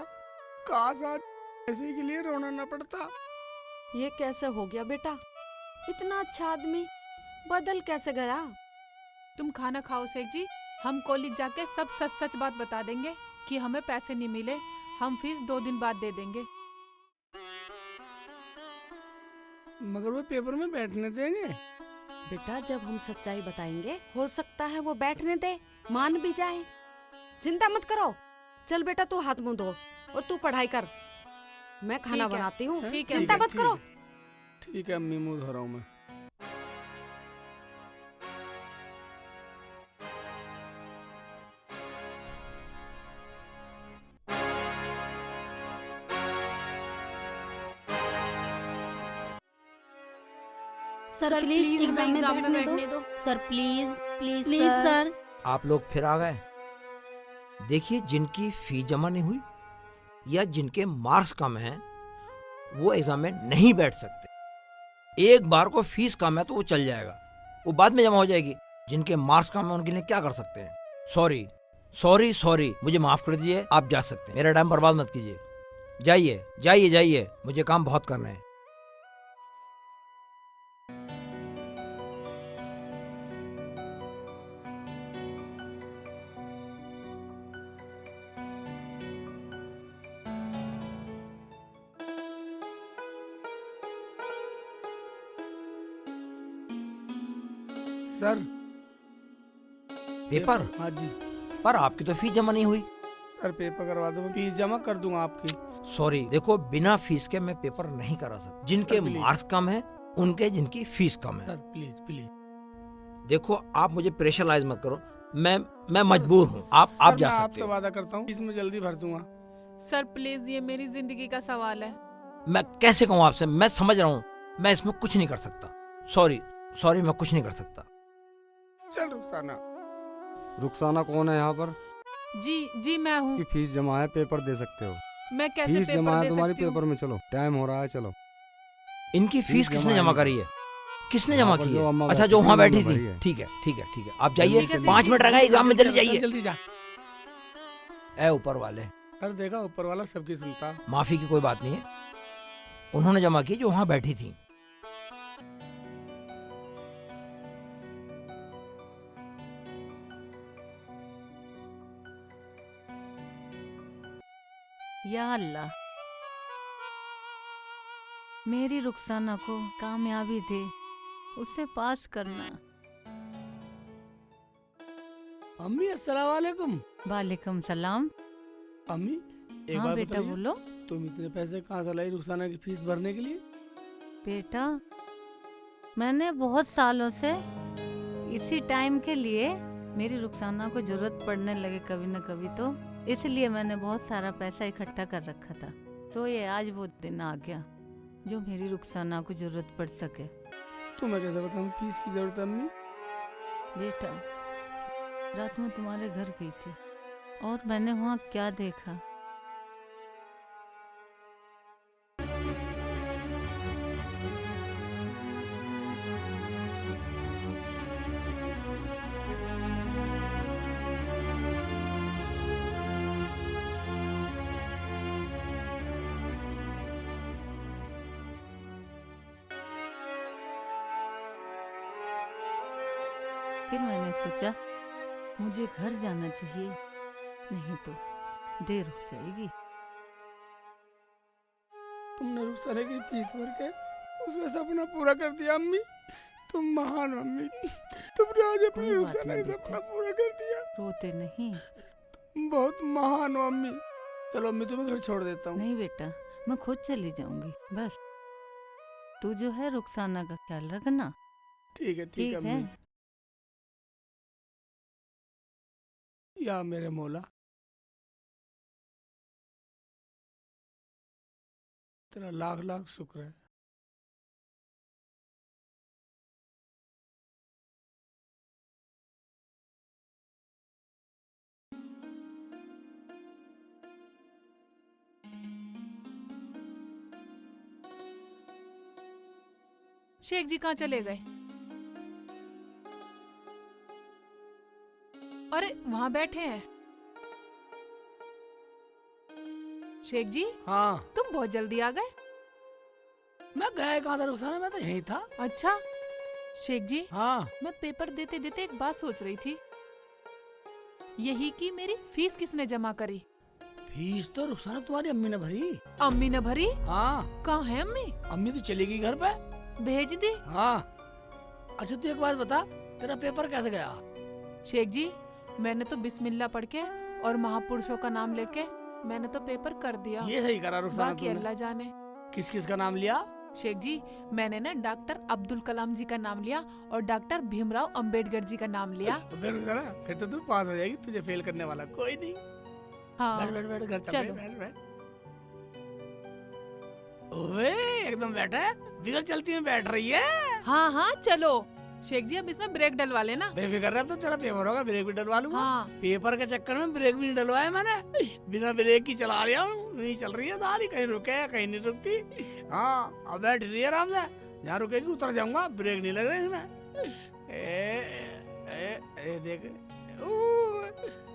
काश आज पैसे के लिए रोना न पड़ता। ये कैसे हो गया बेटा? इतना अच्छा आदमी बदल कैसे गया? तुम खाना खाओ शेख जी, हम कॉलेज जाके सब सच सच बात बता देंगे कि हमें पैसे नहीं मिले, हम फीस 2 दिन बाद दे देंगे। मगर वो पेपर में बैठने देंगे? बेटा जब हम सच्चाई बताएंगे, हो सकता है वो बैठने दे, मान भी जाए। चिंता मत करो। चल बेटा तू हाथ मुंह धो और तू पढ़ाई कर, मैं खाना बनाती हूँ। चिंता मत करो। ठीक है अम्मी, मुंह धो रहा हूँ मैं। सर प्लीज एग्जाम में बैठने दो। Sir please please please sir. आप लोग फिर आ गए। देखिए, जिनकी फीस जमा नहीं हुई या जिनके मार्क्स कम हैं, वो एग्जाम में नहीं बैठ सकते। एक बार को फीस कम है तो वो चल जाएगा, वो बाद में जमा हो जाएगी। जिनके मार्क्स कम है उनके लिए क्या कर सकते हैं? सॉरी सॉरी सॉरी, मुझे माफ कर दीजिए, आप जा सकते हैं। मेरा टाइम बर्बाद मत कीजिए। जाइए जाइए जाइए, मुझे काम बहुत करना है। Sir paper? हाँ जी। पर आपकी तो फीस जमा नहीं हुई। सर पेपर करवा दो, मैं फीस जमा कर दूंगा आपकी। सॉरी, देखो बिना फीस के मैं पेपर नहीं करा सकता। जिनके मार्क्स कम है उनके, जिनकी फीस कम है। Sir please please. देखो आप मुझे प्रेशराइज मत करो, मैं मजबूर हूँ। आप जा सकते हो। आपसे वादा करता हूँ इसमें जल्दी भर दूंगा। सर प्लीज, ये मेरी जिंदगी का सवाल है। मैं कैसे कहूँ आपसे? मैं समझ रहा हूँ, मैं इसमें कुछ नहीं कर सकता। सॉरी सॉरी, मैं कुछ नहीं कर सकता। चल रुखसाना। रुखसाना कौन है यहाँ पर? जी मैं हूँ। की फीस जमा है, पेपर दे सकते हो। मैं कैसे फीस पेपर जमा है दे तुम्हारी, सकती हूँ? पेपर में चलो, टाइम हो रहा है, चलो। इनकी फीस किसने जमा करी है? किसने जमा की है? अच्छा, जो बैठी वहाँ बैठी भरी थी। है। ठीक है ठीक है ठीक है, आप जाइए। ठीक है, 5 मिनट रखा एग्जाम में, जल्दी जाइए। जल्दी जा। ऐ ऊपर वाले, सर देखा, ऊपर वाला सबकी सुनता। माफी की कोई बात नहीं है, उन्होंने जमा की जो वहाँ बैठी थी। या अल्लाह, मेरी रुखसाना को कामयाबी दे, उसे पास करना। अम्मी अस्सलाम वालेकुम। वालेकुम सलाम। अम्मी एक हाँ बात बेटा बताइए, बोलो। तुम इतने पैसे कहाँ से लाई रुखसाना की फीस भरने के लिए? बेटा मैंने बहुत सालों से इसी टाइम के लिए, मेरी रुखसाना को जरूरत पड़ने लगे कभी न कभी, तो इसलिए मैंने बहुत सारा पैसा इकट्ठा कर रखा था। तो ये आज वो दिन आ गया जो मेरी रुखसाना को जरूरत पड़ सके। तुम्हें कैसे बताऊं फीस की जरूरत है अम्मी? बेटा रात में तुम्हारे घर गई थी और मैंने वहाँ क्या देखा। फिर मैंने सोचा मुझे घर जाना चाहिए, नहीं तो देर हो जाएगी। तुमने रुखसाना की फीस भर के उसका सपना पूरा कर दिया अम्मी। तुम महान हो अम्मी, तुमने आज अपनी कोई बात रुखसाना नहीं का बेटा। सपना पूरा कर दिया। रोते नहीं। तुम बहुत महान हो अम्मी। चलो अम्मी तुम्हें घर छोड़ देता हूँ। नहीं बेटा, मैं खुद चली जाऊंगी। बस तू जो है रुखसाना का ख्याल रखना। ठीक है ठीक है। अम्मी। या मेरे मौला, तेरा लाख लाख शुक्र है। शेख जी कहाँ चले गए? अरे वहाँ बैठे हैं। शेख जी हाँ तुम बहुत जल्दी आ गए। मैं गया कहाँ था रुखसाना, मैं तो यहीं था। अच्छा शेख जी, हाँ मैं पेपर देते देते एक बात सोच रही थी, यही कि मेरी फीस किसने जमा करी? फीस तो रुखसाना तुम्हारी अम्मी ने भरी। अम्मी ने भरी? हाँ। कहाँ है अम्मी? अम्मी तो चली गई घर पे। भेज दी? हाँ। अच्छा तू एक बात बता, तेरा पेपर कैसे गया? शेख जी मैंने तो बिस्मिल्लाह पढ़ के और महापुरुषों का नाम लेके मैंने तो पेपर कर दिया। ये सही करा रुखसाना बाकी तुमने। अल्लाह जाने। किस किस का नाम लिया? शेख जी मैंने ना डॉक्टर अब्दुल कलाम जी का नाम लिया और डॉक्टर भीमराव अंबेडकर जी का नाम लिया। रुखसाना फिर तो तू पास हो जाएगी, तुझे फेल करने वाला कोई नहीं। हाँ बैठ बैठ बैठ घर चल चलो। बैठ बैठ। ओए एकदम बैठा है, बिगड़ चलती में बैठ रही है। हाँ हाँ चलो। शेख जी अब इसमें ब्रेक डलवा लेना। बेफिक्र रह, तो तेरा पेपर होगा, ब्रेक भी डलवा लूंगा। हाँ। पेपर के चक्कर में ब्रेक भी नहीं डलवाया मैंने, बिना ब्रेक की चला रहा हूँ। नहीं चल रही है दारी, कहीं रुके कहीं नहीं रुकती। हाँ अब बैठ रही है आराम से, जहाँ रुकेगी उतर जाऊंगा, ब्रेक नहीं लग रहा इसमें। देख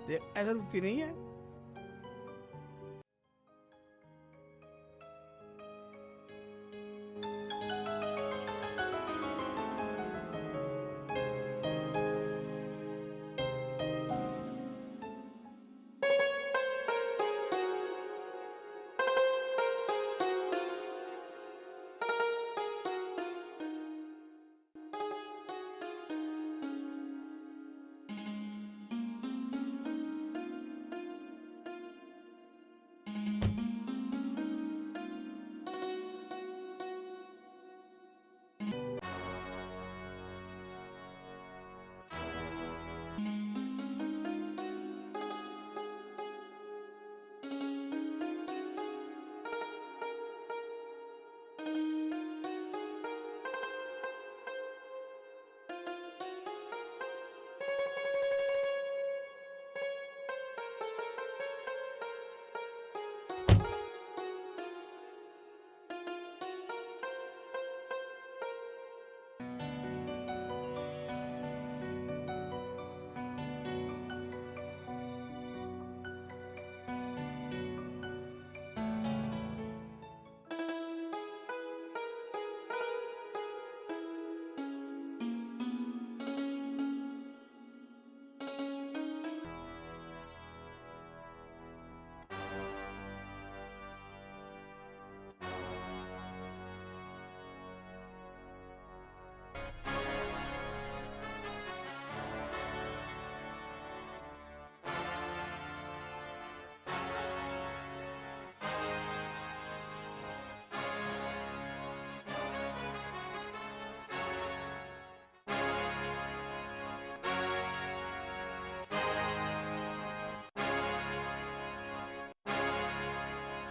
देख ऐसा रुकती नहीं है।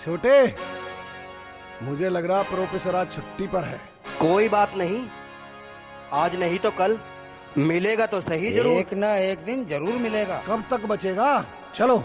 छोटे, मुझे लग रहा प्रोफेसर आज छुट्टी पर है। कोई बात नहीं, आज नहीं तो कल मिलेगा तो सही जरूर। एक ना एक दिन जरूर मिलेगा। कब तक बचेगा? चलो।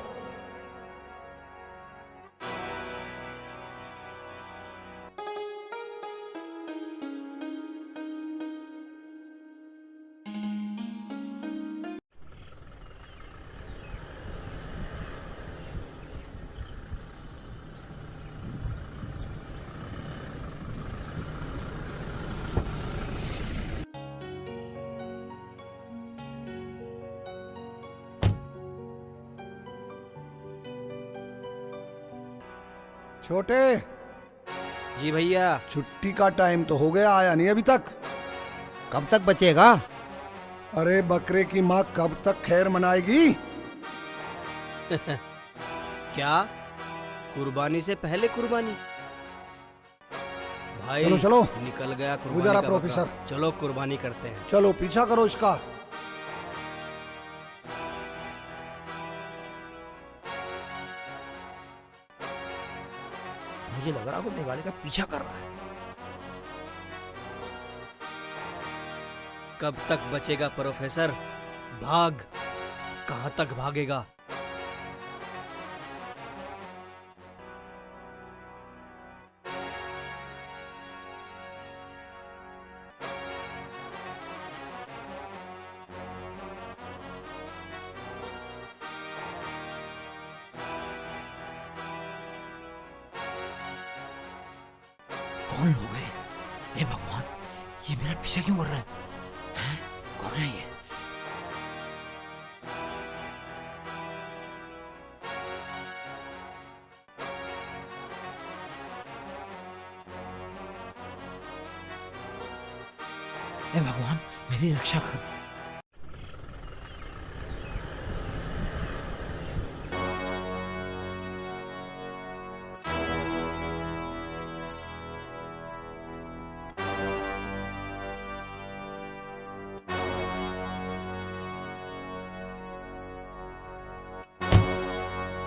छोटे। जी भैया। छुट्टी का टाइम तो हो गया, आया नहीं अभी तक। कब तक बचेगा? अरे बकरे की माँ कब तक खैर मनाएगी? क्या कुर्बानी से पहले कुर्बानी? भाई चलो चलो, निकल गया कुर्बानी गुजारा का प्रोफेसर। वक्त। चलो कुर्बानी करते हैं। चलो पीछा करो इसका। मुझे लग रहा है वो मेरी गाड़ी का पीछा कर रहा है। कब तक बचेगा प्रोफेसर? भाग। कहां तक भागेगा? कौन लोग हैं? हे भगवान, ये मेरा पीछा क्यों कर रहा है? हैं? कौन है ये? हे भगवान, मेरी रक्षा कर।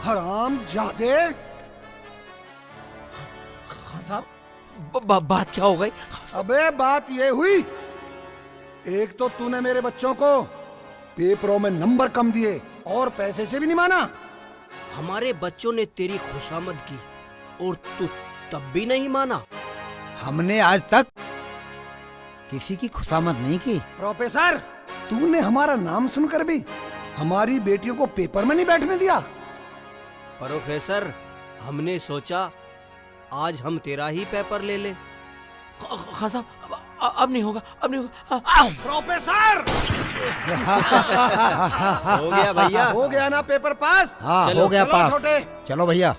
हराम जादे। खान साहब, बात क्या हो गई? अबे बात ये हुई, एक तो तूने मेरे बच्चों को पेपरों में नंबर कम दिए और पैसे से भी नहीं माना। हमारे बच्चों ने तेरी खुशामद की और तू तब भी नहीं माना। हमने आज तक किसी की खुशामद नहीं की। प्रोफेसर, तूने हमारा नाम सुनकर भी हमारी बेटियों को पेपर में नहीं बैठने दिया। प्रोफेसर, हमने सोचा आज हम तेरा ही पेपर ले ले। खान साहब, अब नहीं होगा, अब नहीं होगा। प्रोफेसर! हो गया भैया। हो गया ना पेपर पास? हाँ, हो गया चलो पास। छोटे। चलो भैया।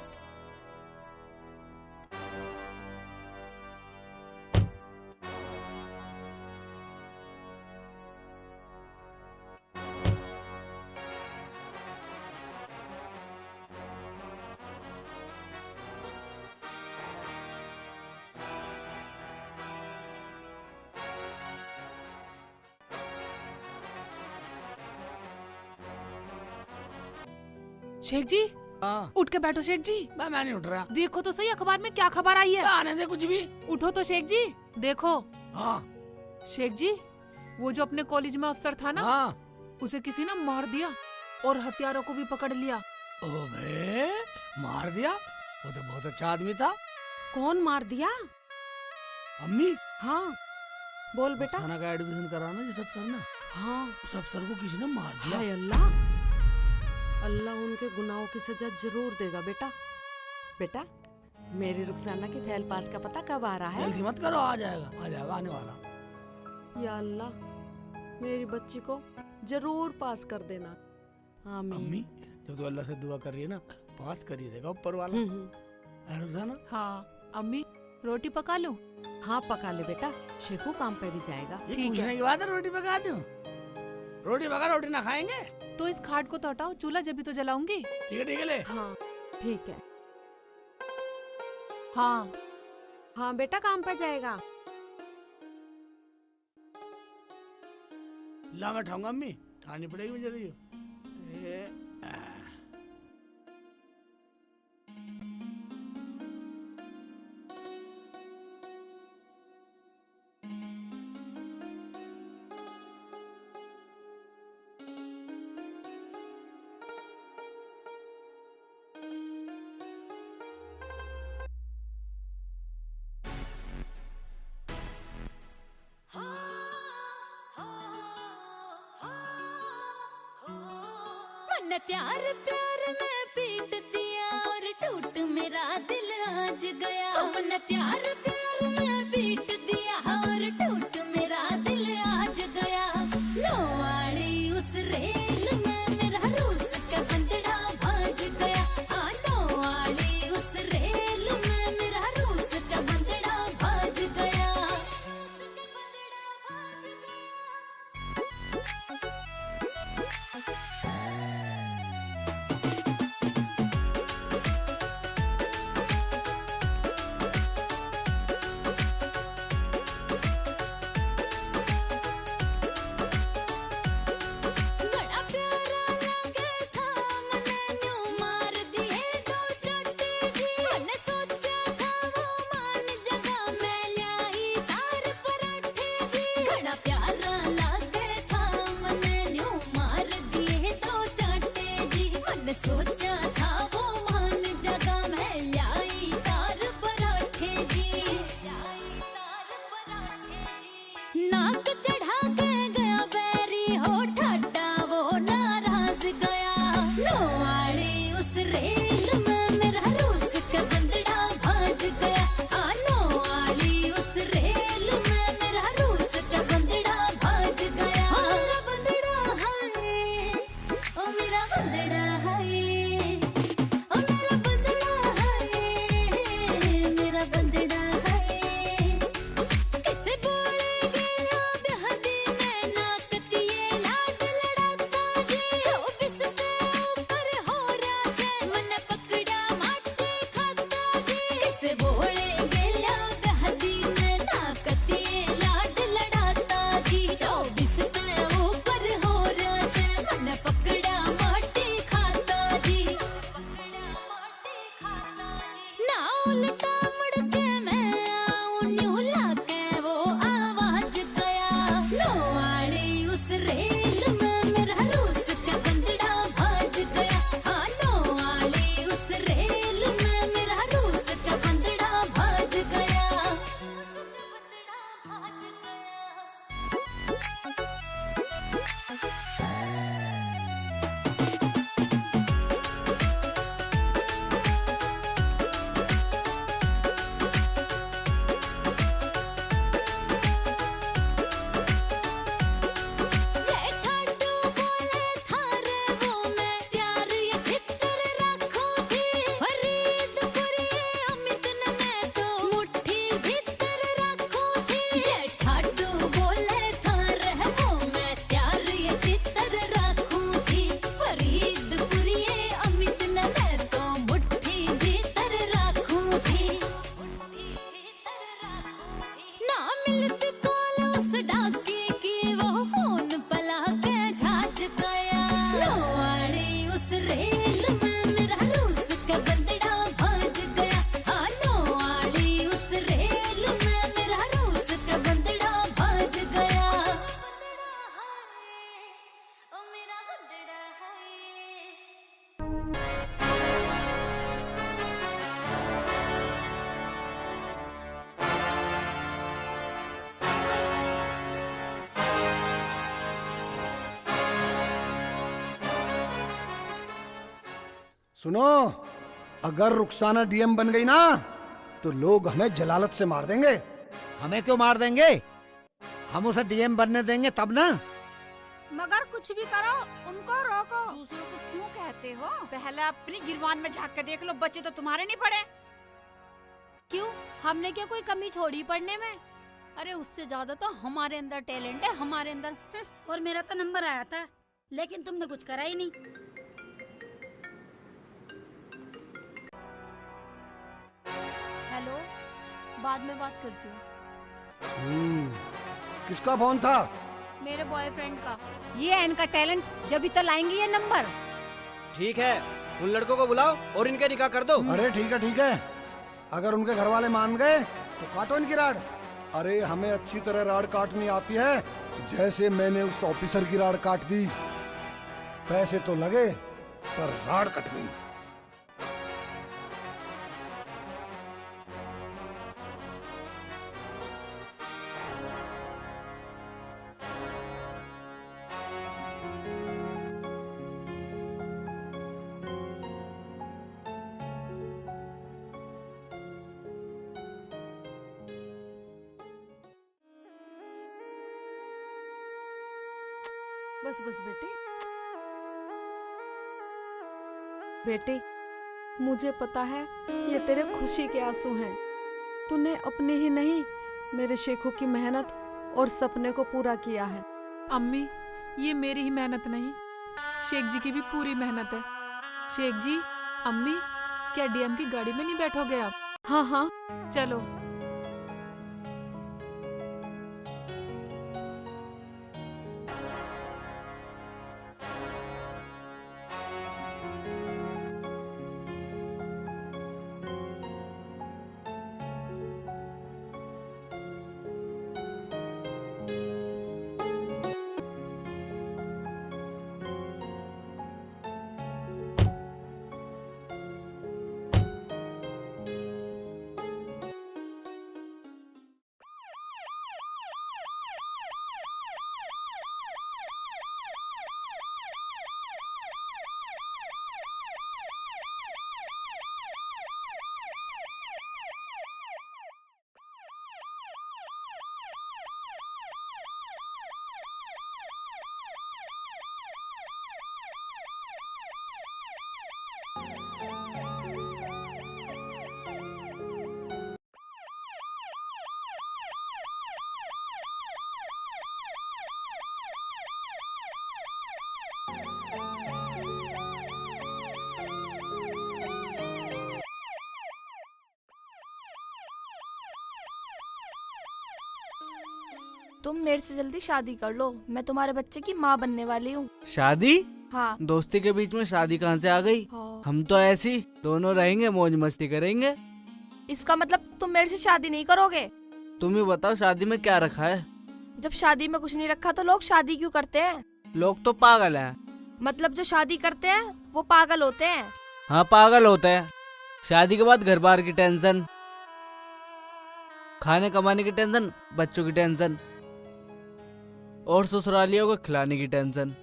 शेख जी, उठ के बैठो शेख जी। मैं नहीं उठ रहा। देखो तो सही अखबार में क्या खबर आई है। आने दे कुछ भी। उठो तो शेख जी, देखो। हाँ। शेख जी, वो जो अपने कॉलेज में अफसर था ना, उसे किसी ने मार दिया और हथियारों को भी पकड़ लिया। ओबे, मार दिया? वो तो बहुत अच्छा आदमी था। कौन मार दिया? अम्मी। हाँ, बोल बेटा। खाना का एडमिशन कराना जिस अफसर ने। हाँ, उस अफसर को किसी ने मार दिया। हाय अल्लाह, अल्लाह उनके गुनाहों की सजा जरूर देगा बेटा। बेटा, मेरी रुखसाना की फेल पास का पता कब आ रहा है? जल्दी मत करो, आ जाएगा आने वाला। या अल्लाह, मेरी बच्ची को जरूर पास कर देना। आमीन। अम्मी, जब तो अल्लाह से दुआ कर रही है ना, पास कर ही देगा ऊपर वाला। रुखसाना। हाँ अम्मी, रोटी पका लो। हाँ पका ले बेटा, शेखू काम पे भी जाएगा। ये पूछने की बात है, रोटी पका दूं? रोटी पका, रोटी ना खाएंगे तो इस खाट को तो हटाओ, चूल्हा जब भी तो जलाऊंगी। ठीक है ले। हाँ ठीक है। हाँ हाँ बेटा, काम पे जाएगा। ला मैं ठाऊंगा अम्मी, ठानी पड़ेगी मुझे। दियो हमने प्यार प्यार में पीट दिया और टूट मेरा दिल आज गया। हमने प्यार प्यार में पीट दिया और टूट मेरा दिल आज गया। लो वाली उस रेल में मेरा रूस का बंदड़ा भाग गया। हाँ लो वाली उस रेल में मेरा रूस का बंदड़ा भाग गया। बड़ा प्यारा लगे था मने न्यू मार दिए दो चट्टे जी। मैंने सोचा था वो मान जगह मैं लाई तार पराठे जी। बड़ा प्यारा लगे था मने न्यू मार दिए दो चट्टे जी। मैंने सोचा था वो मान जगह मैं लाई तार पराठे जी। नाक चढ़ा के गया बैरी हो ठाडा वो नाराज गया। लो वाली उस रेल में मेरा रूस का बंदड़ा भाग गया। हाँ लो वाली उस रेल में मेरा रूस का बंदड़ा भाग गया। मेरा बंदड़ा है ओ मेरा बंदड़ा है ओ मेरा बंदड़ा है मेरा बंदड़ा है। किसे बोले गेला बेहदी में नाकतिये लाड लड़ाता जी। 24 के ऊपर हो रहा से मन पकड़ा माटी खाता जी। किसे बोले गेला बेहदी में नाकतिये लाड लड़ाता जी। 24 के ऊपर हो रहा से मन पकड़ा माटी खाता जी। ना उल्टा मुड़ के मैं आऊं न्यू लाके वो आवाज गया। लो वाली उस रेल में मेरा रूस का बंदड़ा भाग गया। हाँ लो वाली उस रेल में मेरा रूस का बंदड़ा भाग गया। जेठाडू बोले थारे वो मैं प्यार ये छितर रखूं थी। फरीदपुरी अमित ने मैं तो मुट्ठी भीतर रखूं थी। जेठाडू बोले थारे वो मैं प्यार ये छितर रखूं थी। फरीदपुरी अमित ने मैं तो मुट्ठी भीतर रखूं थी। ना मिलती कॉल उस डाकी की वो फोन पला के झाज गया। लो वाली उस रेल में मेरा रूस का बंदड़ा भाग गया। हाँ लो वाली उस रेल में मेरा रूस का बंदड़ा भाग गया। ओ मेरा बंदड़ा है। सुनो, अगर रुखसाना डीएम बन गई ना तो लोग हमें जलालत से मार देंगे। हमें क्यों मार देंगे? हम उसे डीएम बनने देंगे तब ना। मगर कुछ भी करो उनको रोको। दूसरों को क्यों कहते हो? पहले अपनी गिरवान में झांक के देख लो, बच्चे तो तुम्हारे नहीं पड़े। क्यों? हमने क्या कोई कमी छोड़ी पढ़ने में? अरे उससे ज्यादा तो हमारे अंदर टैलेंट है, हमारे अंदर। और मेरा तो नंबर आया था, लेकिन तुमने कुछ करा ही नहीं। हेलो, बाद में बात करती हूँ। किसका फोन था? मेरे बॉयफ्रेंड का। ये है इनका टैलेंट, जब भी तो लाएंगे ये नंबर। ठीक है, उन लड़कों को बुलाओ और इनके निकाह कर दो। अरे ठीक है ठीक है, अगर उनके घर वाले मान गए तो काटो इनकी राड। अरे हमें अच्छी तरह राड काटनी आती है, जैसे मैंने उस ऑफिसर की राड काट दी। पैसे तो लगे पर राड कट गई। बस बस बेटी। बेटी, मुझे पता है ये तेरे खुशी के आंसू हैं। तूने अपनी ही नहीं, मेरे शेखू की मेहनत और सपने को पूरा किया है। अम्मी, ये मेरी ही मेहनत नहीं, शेख जी की भी पूरी मेहनत है। शेख जी, अम्मी, क्या डीएम की गाड़ी में नहीं बैठोगे आप? हाँ हाँ चलो। तुम मेरे से जल्दी शादी कर लो, मैं तुम्हारे बच्चे की माँ बनने वाली हूँ। शादी? हाँ। दोस्ती के बीच में शादी कहाँ से आ गई? हाँ। हम तो ऐसी दोनों रहेंगे, मौज मस्ती करेंगे। इसका मतलब तुम मेरे से शादी नहीं करोगे? तुम ही बताओ शादी में क्या रखा है? जब शादी में कुछ नहीं रखा तो लोग शादी क्यों करते हैं? लोग तो पागल हैं। मतलब जो शादी करते हैं वो पागल होते हैं। हाँ, पागल होते हैं। शादी के बाद घर बार की टेंशन, खाने कमाने की टेंशन, बच्चों की टेंशन और ससुरालियों को खिलाने की टेंशन।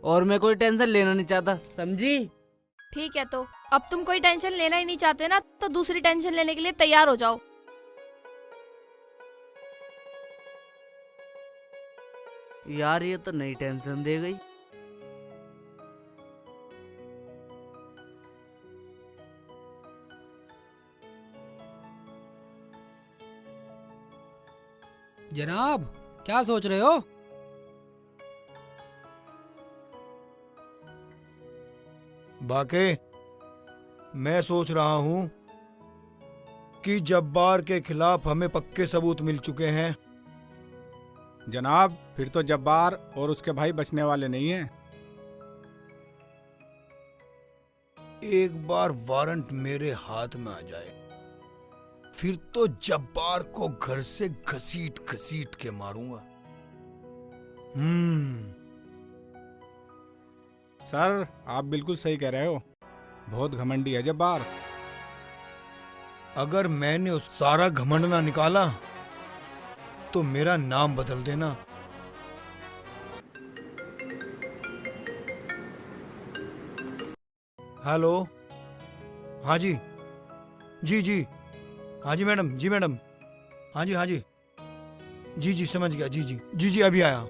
और मैं कोई टेंशन लेना नहीं चाहता, समझी? ठीक है, तो अब तुम कोई टेंशन लेना ही नहीं चाहते ना, तो दूसरी टेंशन लेने के लिए तैयार हो जाओ। यार ये तो नई टेंशन दे गई। जनाब, क्या सोच रहे हो? बाके, मैं सोच रहा हूं कि जब्बार के खिलाफ हमें पक्के सबूत मिल चुके हैं। जनाब, फिर तो जब्बार और उसके भाई बचने वाले नहीं हैं। एक बार वारंट मेरे हाथ में आ जाए, फिर तो जब्बार को घर से घसीट घसीट के मारूंगा। सर, आप बिल्कुल सही कह रहे हो, बहुत घमंडी है जब्बार। अगर मैंने उस सारा घमंड ना निकाला तो मेरा नाम बदल देना। हेलो, हाँ जी, जी जी, हाँ जी मैडम, जी मैडम, हाँ जी, हाँ जी, जी जी समझ गया, जी जी, जी जी अभी आया।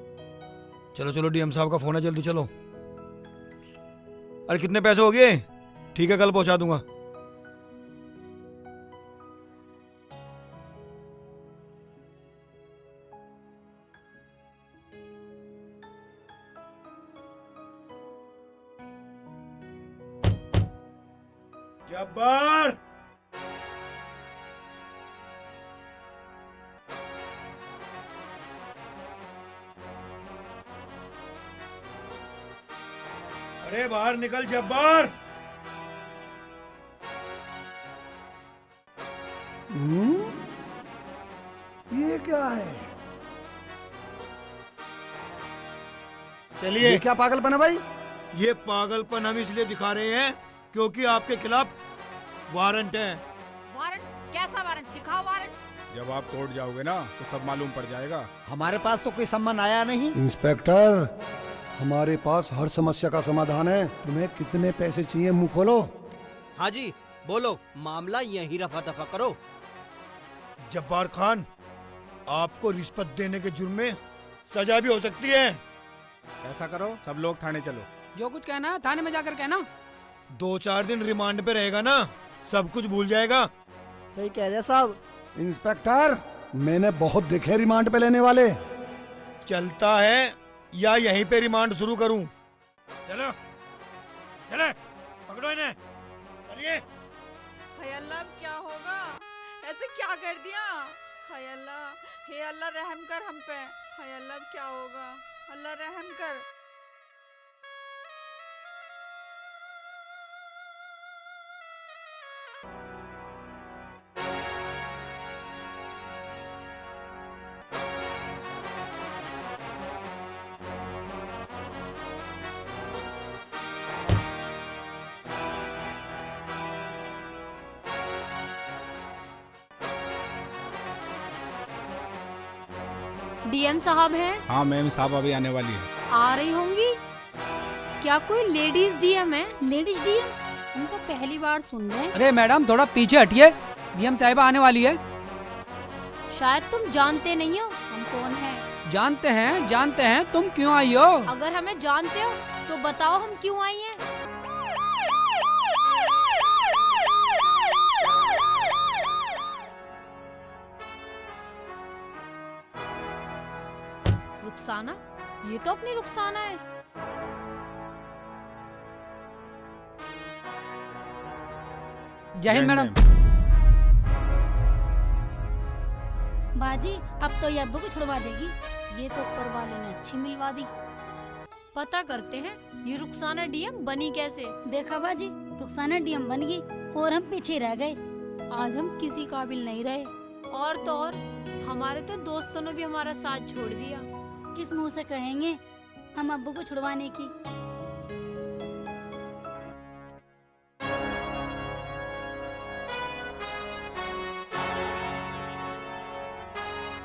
चलो चलो, डीएम साहब का फोन है, जल्दी चलो। अरे कितने पैसे हो गए? ठीक है, कल पहुंचा दूंगा। जब्बार, अरे बाहर निकल जब्बार। ये क्या है? चलिए। ये क्या पागलपन है भाई? ये पागलपन हम इसलिए दिखा रहे हैं क्योंकि आपके खिलाफ वारंट है। वारंट? कैसा वारंट? दिखाओ वारंट। जब आप कोर्ट जाओगे ना तो सब मालूम पड़ जाएगा। हमारे पास तो कोई सम्मान आया नहीं। इंस्पेक्टर, हमारे पास हर समस्या का समाधान है। तुम्हें कितने पैसे चाहिए, मुंह खोलो। हाँ जी, बोलो, मामला यही रफा दफा करो। जब्बार खान, आपको रिश्वत देने के जुर्म में सजा भी हो सकती है। ऐसा करो, सब लोग थाने चलो। जो कुछ कहना है थाने में जाकर कहना। 2-4 दिन रिमांड पे रहेगा ना, सब कुछ भूल जाएगा। सही कह रहे साहब। इंस्पेक्टर, मैंने बहुत देखे रिमांड पे लेने वाले। चलता है या यहीं पे रिमांड शुरू करूं? चलो चले, पकड़ो इन्हें, चलिए। हाय अल्लाह, अब क्या होगा? ऐसे क्या कर दिया? हाय अल्लाह, हे अल्लाह रहम कर हम पे। हाय अल्लाह, अब क्या होगा? अल्लाह रहम कर। डीएम साहब हैं? हाँ मैम साहब अभी आने वाली है। आ रही होंगी। क्या कोई लेडीज डीएम है? Ladies DM? हम तो पहली बार सुन रहे हैं। अरे मैडम थोड़ा पीछे हटिए, डीएम साहिबा आने वाली है। शायद तुम जानते नहीं हो हम कौन हैं। जानते हैं, तुम क्यों आई हो? अगर हमें जानते हो तो बताओ हम क्यों आई हैं। रुखसाना, ये तो अपनी रुखसाना है। जय हिंद मैडम। बाजी अब तो ये अब्बू को छुड़वा देगी। ये तो ऊपर वाले ने अच्छी मिलवा दी। पता करते हैं ये रुखसाना डीएम बनी कैसे। देखा बाजी, रुखसाना डीएम बन गई और हम पीछे रह गए। आज हम किसी काबिल नहीं रहे। और तो और हमारे तो दोस्तों ने भी हमारा साथ छोड़ दिया। किस मुंह से कहेंगे हम अब्बू को छुड़वाने की।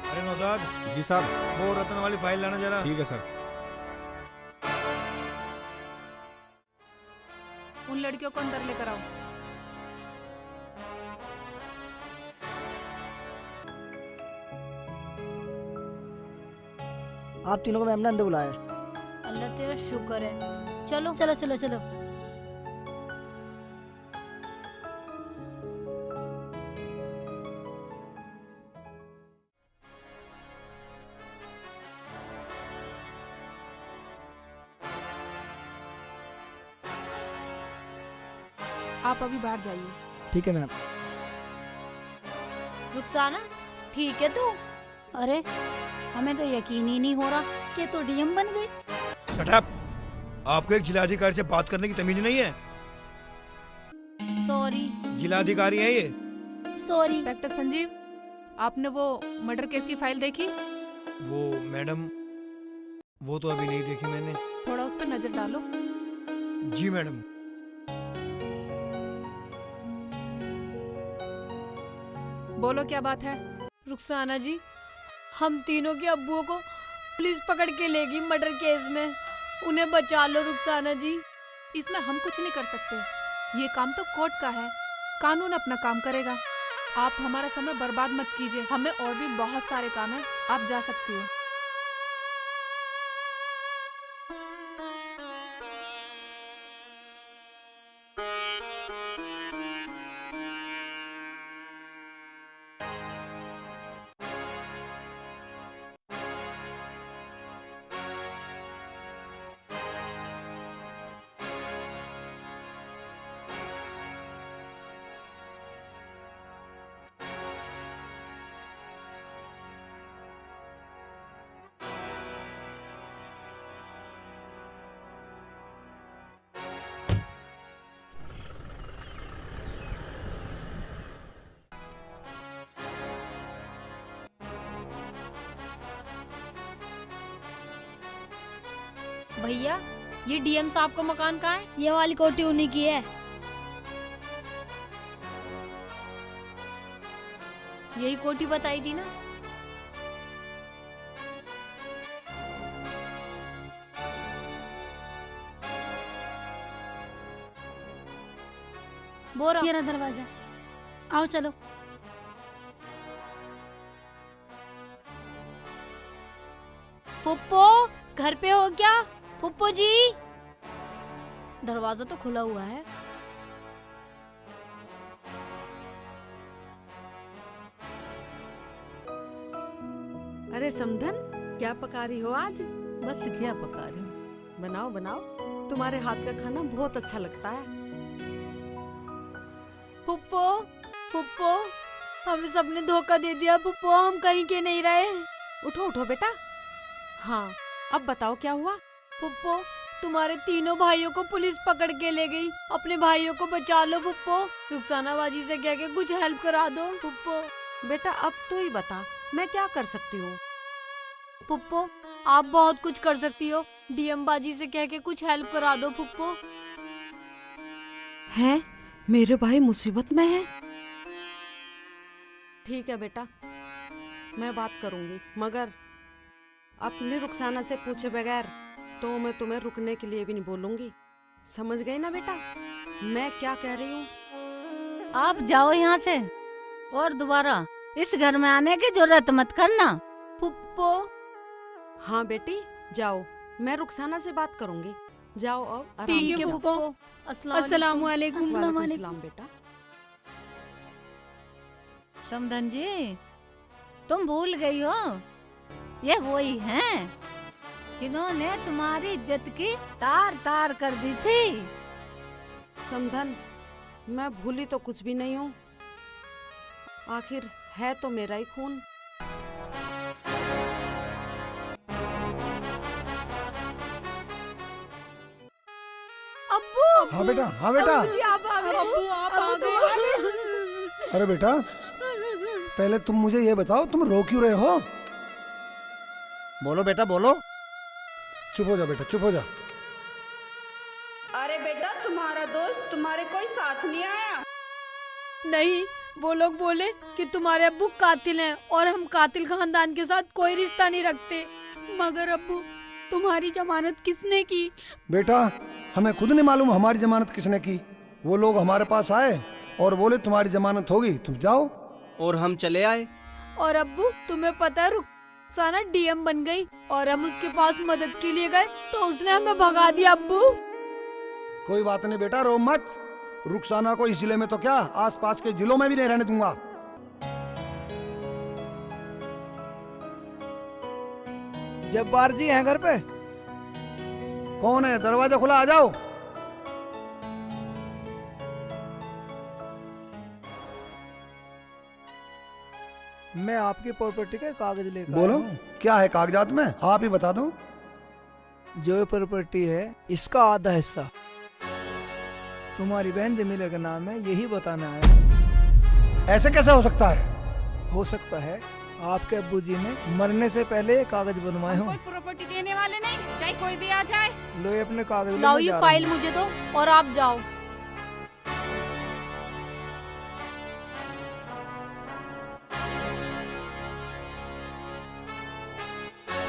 अरे नौशाद जी साहब। वो रतन वाली फाइल लाना जरा। ठीक है सर। उन लड़कियों को अंदर लेकर आओ। आप तीनों को मैम ने अंदर बुलाया। अल्लाह तेरा शुक्र है। चलो चलो चलो चलो। आप अभी बाहर जाइए। ठीक है मैम। रुखसाना, ठीक है तू? अरे हमें तो यकीन ही नहीं हो रहा कि तो डीएम बन गई। Shut up! आपको एक जिलाधिकारी से बात करने की तमीज नहीं है? सॉरी। जिलाधिकारी है ये। सॉरी। इंस्पेक्टर संजीव, आपने वो मर्डर केस की फाइल देखी? वो मैडम, वो तो अभी नहीं देखी मैंने। थोड़ा उस पर नजर डालो। जी मैडम। बोलो क्या बात है? रुखसाना जी, हम तीनों के अब्बुओं को पुलिस पकड़ के लेगी मर्डर केस में। उन्हें बचा लो रुखसाना जी। इसमें हम कुछ नहीं कर सकते। ये काम तो कोर्ट का है, कानून अपना काम करेगा। आप हमारा समय बर्बाद मत कीजिए, हमें और भी बहुत सारे काम है। आप जा सकती हो। भैया, ये डीएम साहब का मकान कहाँ है? ये वाली कोठी उन्हीं की है। यही कोठी बताई थी ना? बोरा, ये रहा दरवाजा। आओ चलो। वो घर पे हो क्या फुप्पो जी? दरवाजा तो खुला हुआ है। अरे समधन, क्या पका रही हो आज? बस क्या पका रही हूँ। बनाओ बनाओ, तुम्हारे हाथ का खाना बहुत अच्छा लगता है। फुप्पो फुप्पो, हमें सबने धोखा दे दिया फुप्पो, हम कहीं के नहीं रहे। उठो उठो बेटा। हाँ, अब बताओ क्या हुआ? फुप्पो, तुम्हारे तीनों भाइयों को पुलिस पकड़ के ले गई। अपने भाइयों को बचा लो फुप्पो। रुखसाना बाजी से कह के कुछ हेल्प करा दो फुप्पो। बेटा अब तो ही बता, मैं क्या कर सकती हूँ? फुप्पो, आप बहुत कुछ कर सकती हो। डीएम बाजी से कह के कुछ हेल्प करा दो फुप्पो। हैं? मेरे भाई मुसीबत में हैं? ठीक है बेटा, मैं बात करूंगी, मगर अपनी रुखसाना से पूछे बगैर तो मैं तुम्हें रुकने के लिए भी नहीं बोलूंगी। समझ गई ना बेटा मैं क्या कह रही हूँ? आप जाओ यहाँ से और दोबारा इस घर में आने की जरूरत मत करना। फुप्पो। हाँ बेटी जाओ, मैं रुखसाना से बात करूंगी। जाओ अब आराम ठीक से है जाओ। फुप्पो। अस्सलाम वालेकुम। वालेकुम सलाम बेटा। समधन जी, तुम भूल गई हो, ये वही हैं जिन्होंने तुम्हारी इज्जत की तार तार कर दी थी। समधन, मैं भूली तो कुछ भी नहीं हूँ, आखिर है तो मेरा ही खून। अब्बू। हाँ बेटा, हाँ बेटा। अब्बू जी आप आ गए। अब्बू आप आ गए। अरे बेटा, पहले तुम मुझे ये बताओ, तुम रो क्यों रहे हो? बोलो बेटा बोलो। चुप हो जा बेटा, चुप हो जा। अरे बेटा, तुम्हारा दोस्त तुम्हारे कोई साथ नहीं आया? नहीं, वो लोग बोले कि तुम्हारे अब्बू कातिल हैं और हम कातिल खानदान के साथ कोई रिश्ता नहीं रखते। मगर अब्बू, तुम्हारी जमानत किसने की? बेटा, हमें खुद नहीं मालूम हमारी जमानत किसने की। वो लोग हमारे पास आए और बोले तुम्हारी जमानत होगी, तुम जाओ। और हम चले आए। और अब्बू, तुम्हें पता है रुखसाना डीएम बन गई और हम उसके पास मदद के लिए गए तो उसने हमें भगा दिया। अब्बू कोई बात नहीं बेटा, रो मत। रुखसाना को इस जिले में तो क्या, आसपास के जिलों में भी नहीं रहने दूंगा। जब्बार जी हैं घर पे? कौन है? दरवाजा खुला, आ जाओ। मैं आपकी प्रॉपर्टी के कागज लेकर बोलो, क्या है कागजात में? आप ही बता दो। जो प्रॉपर्टी है इसका आधा हिस्सा तुम्हारी बहन जमीला का नाम है, यही बताना है। ऐसे कैसे हो सकता है? हो सकता है आपके अब्बू जी ने मरने से पहले कागज बनवाए हों। कोई प्रॉपर्टी देने वाले नहीं, चाहे कोई भी आ जाए। लो ये अपने कागज लाओ, ये फाइल मुझे दो और आप जाओ।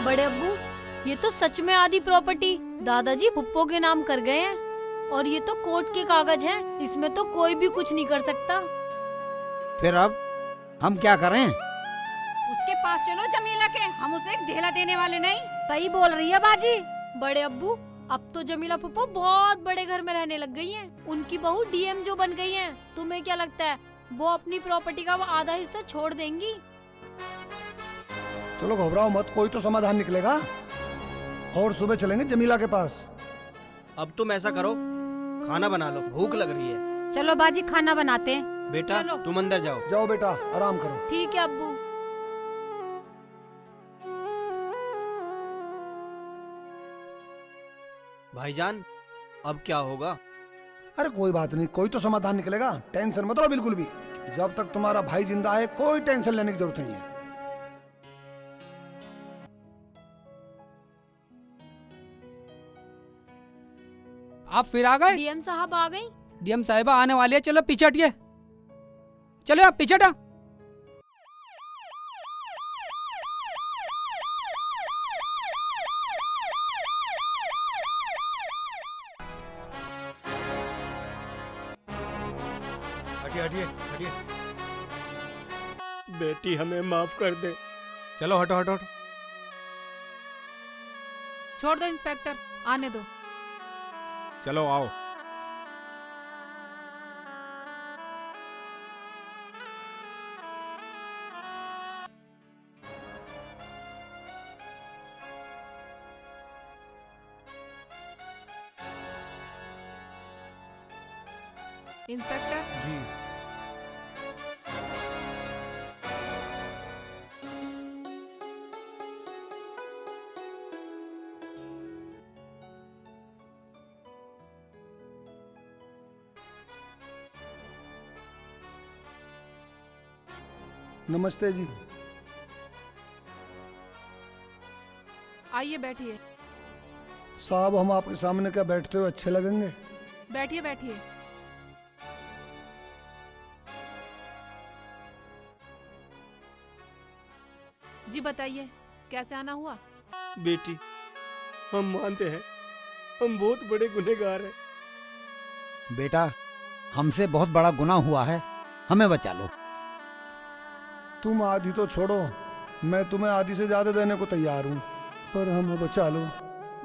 बड़े अब्बू, ये तो सच में आधी प्रॉपर्टी दादाजी फुप्पो के नाम कर गए हैं और ये तो कोर्ट के कागज हैं, इसमें तो कोई भी कुछ नहीं कर सकता। फिर अब हम क्या करें? उसके पास चलो जमीला के, हम उसे एक ढेला देने वाले नहीं। सही बोल रही है बाजी। बड़े अब्बू, अब तो जमीला फुप्पो बहुत बड़े घर में रहने लग गई हैं। उनकी बहू डीएम जो बन गई हैं, तुम्हें क्या लगता है वो अपनी प्रॉपर्टी का वो आधा हिस्सा छोड़ देंगी? चलो घबराओ मत, कोई तो समाधान निकलेगा और सुबह चलेंगे जमीला के पास। अब तुम ऐसा करो, खाना बना लो, भूख लग रही है। चलो बाजी, खाना बनाते हैं। बेटा तुम अंदर जाओ। जाओ बेटा, आराम करो। ठीक है अब्बू। भाईजान, अब क्या होगा? अरे कोई बात नहीं, कोई तो समाधान निकलेगा, टेंशन मत लो बिल्कुल भी। जब तक तुम्हारा भाई जिंदा है कोई टेंशन लेने की जरूरत नहीं है। आप फिर आ गए? डीएम साहब आ गई। डीएम साहिबा आने वाली है, चलो पीछे हटिए। चलो आप पीछे हटा। हटिए हटिए हटिए। बेटी हमें माफ कर दे। चलो हटो हटो हटो। छोड़ दो इंस्पेक्टर, आने दो। चलो आओ। इंस्पेक्टर जी। नमस्ते जी। आइए बैठिए। साहब हम आपके सामने क्या बैठते हुए अच्छे लगेंगे? बैठिए बैठिए। जी बताइए, कैसे आना हुआ? बेटी, हम मानते हैं हम बहुत बड़े गुनहगार हैं। बेटा, हमसे बहुत बड़ा गुनाह हुआ है, हमें बचा लो। तुम आधी तो छोड़ो, मैं तुम्हें आधी से ज्यादा देने को तैयार हूँ, पर हमें बचा लो।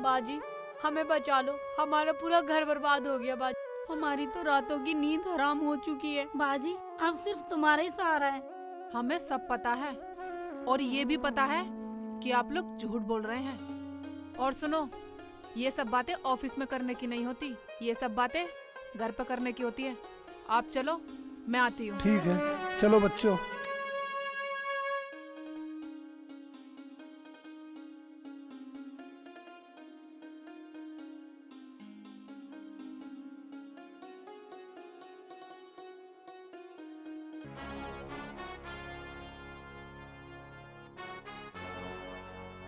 बाजी हमें बचा लो, हमारा पूरा घर बर्बाद हो गया बाजी। हमारी तो रातों की नींद हराम हो चुकी है। बाजी अब सिर्फ तुम्हारा ही सहारा है। हमें सब पता है, और ये भी पता है कि आप लोग झूठ बोल रहे हैं। और सुनो, ये सब बातें ऑफिस में करने की नहीं होती, ये सब बातें घर पे करने की होती है। आप चलो, मैं आती हूँ। ठीक है, चलो बच्चों।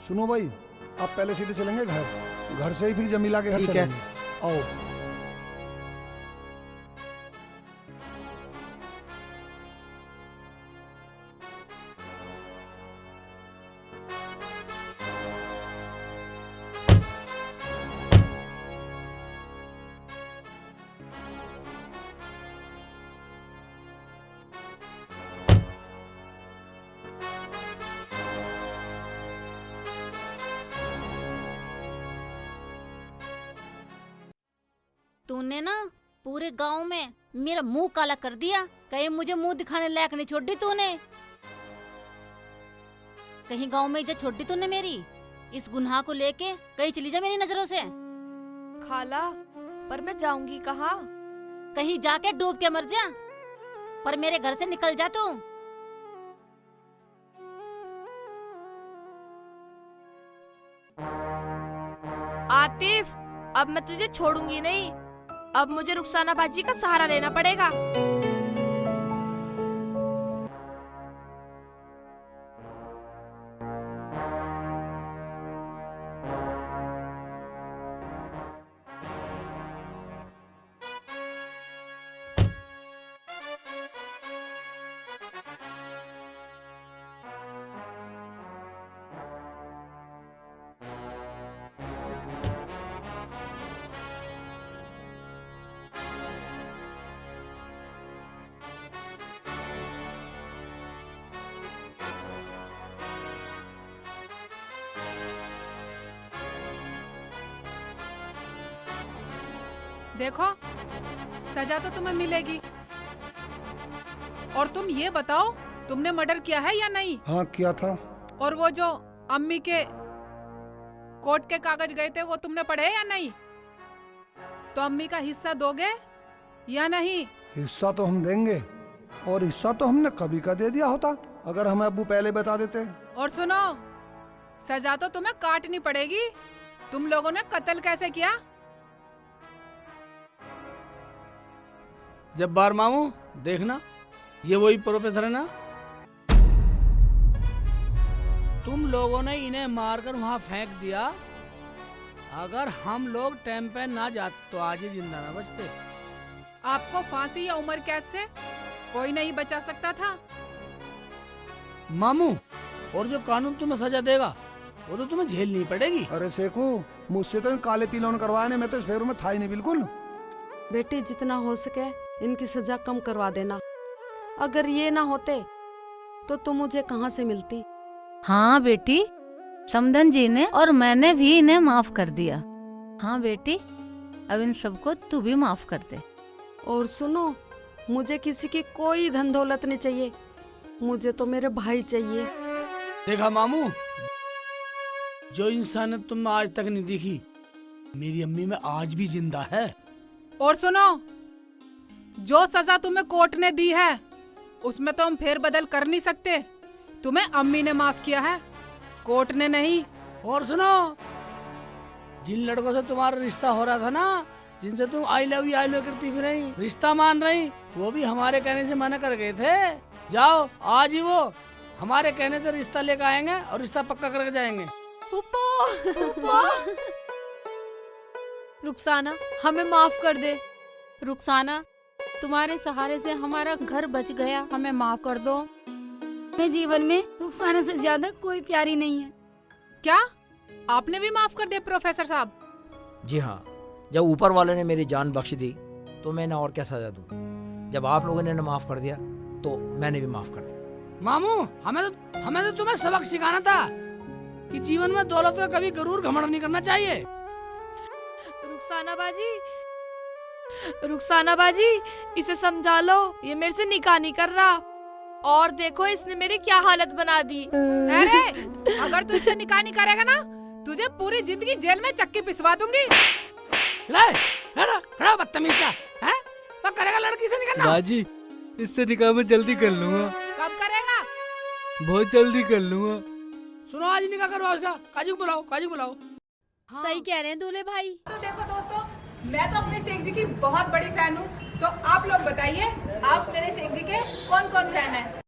सुनो भाई, आप पहले सीधे चलेंगे घर से ही फिर जमीला के घर ठीक है। चलेंगे। आओ। तूने ना पूरे गांव में मेरा मुंह काला कर दिया। कहीं मुझे मुंह दिखाने लायक नहीं छोड़ दी तूने। कहीं गांव में इज्जत छोड़ दी तूने मेरी। इस गुनाह को लेके कहीं चली जा मेरी नजरों से। खाला, पर मैं जाऊंगी कहाँ? कहीं जाके डूब के मर जा, पर मेरे घर से निकल जा तू। आतिफ, अब मैं तुझे छोड़ूंगी नहीं। अब मुझे रुखसाना बाजी का सहारा लेना पड़ेगा। देखो, सजा तो तुम्हें मिलेगी। और तुम ये बताओ, तुमने मर्डर किया है या नहीं? हाँ, किया था। और वो जो अम्मी के कोर्ट के कागज गए थे, वो तुमने पढ़े या नहीं? तो अम्मी का हिस्सा दोगे या नहीं? हिस्सा तो हम देंगे, और हिस्सा तो हमने कभी का दे दिया होता अगर हमें अब्बू पहले बता देते। और सुनो, सजा तो तुम्हें काटनी पड़ेगी। तुम लोगों ने कत्ल कैसे किया? जब्बार मामू, देखना, ये वही प्रोफेसर है ना? तुम लोगों ने इन्हें मारकर वहां फेंक दिया। अगर हम लोग टाइम पे ना जाते तो आज ही जिंदा ना बचते। आपको फांसी या उम्र कैद से कोई नहीं बचा सकता था। मामू, और जो कानून तुम्हें सजा देगा वो तो तुम्हें झेलनी पड़ेगी। अरे सेकू, मुझसे तो इन काले पीलोन करवाने में तो इस फेरू में था ही नहीं बिल्कुल। बेटी, जितना हो सके इनकी सजा कम करवा देना। अगर ये ना होते तो तुम मुझे कहाँ से मिलती? हाँ बेटी, समधन जी ने और मैंने भी इन्हें माफ कर दिया। हाँ बेटी, अब इन सबको तू भी माफ कर दे। और सुनो, मुझे किसी की कोई धन दौलत नहीं चाहिए, मुझे तो मेरे भाई चाहिए। देखा मामू, जो इंसानियत तुम में आज तक नहीं दिखी, मेरी अम्मी में आज भी जिंदा है। और सुनो, जो सजा तुम्हें कोर्ट ने दी है उसमें तो हम फेर बदल कर नहीं सकते। तुम्हें अम्मी ने माफ किया है, कोर्ट ने नहीं। और सुनो, जिन लड़कों से तुम्हारा रिश्ता हो रहा था ना, जिनसे तुम आई लव यू करती भी नहीं, रिश्ता मान रही, वो भी हमारे कहने से मना कर गए थे। जाओ, आज ही वो हमारे कहने से रिश्ता लेकर आएंगे और रिश्ता पक्का करके जाएंगे। रुखसाना, हमें माफ कर दे। रुखसाना, तुम्हारे सहारे से हमारा घर बच गया, हमें माफ कर दो। मैं जीवन में रुखसाना से ज्यादा कोई प्यारी नहीं है। क्या आपने भी माफ कर दिया प्रोफेसर साहब? जी हाँ, जब ऊपर वाले ने मेरी जान बख्श दी तो मैंने और क्या सजा दूं? जब आप लोगों ने माफ कर दिया तो मैंने भी माफ कर दिया। मामू, हमें तो तुम्हें सबक सिखाना था कि जीवन में दौलत का कभी गरूर घमंड नहीं करना चाहिए। रुखसाना बाजी, इसे समझा लो, ये मेरे से निकाह नहीं कर रहा। और देखो इसने मेरी क्या हालत बना दी। अरे, अगर तू इससे निकाह नहीं करेगा ना, तुझे पूरी जिंदगी जेल में चक्की पिसवा दूंगी। खड़ा बदतमीज सा, हैं? तो करेगा लड़की से निकाह? बाजी, इससे निकाह मैं जल्दी कर लूंगा। कब करेगा? बहुत जल्दी कर लूंगा। सुनो, आज निकाह करो उसका। काजू बुलाओ। हाँ। सही कह रहे हैं दूल्हे भाई। तो देखो दोस्तों, मैं तो अपने शेख जी की बहुत बड़ी फैन हूँ, तो आप लोग बताइए, आप मेरे शेख जी के कौन कौन फैन हैं?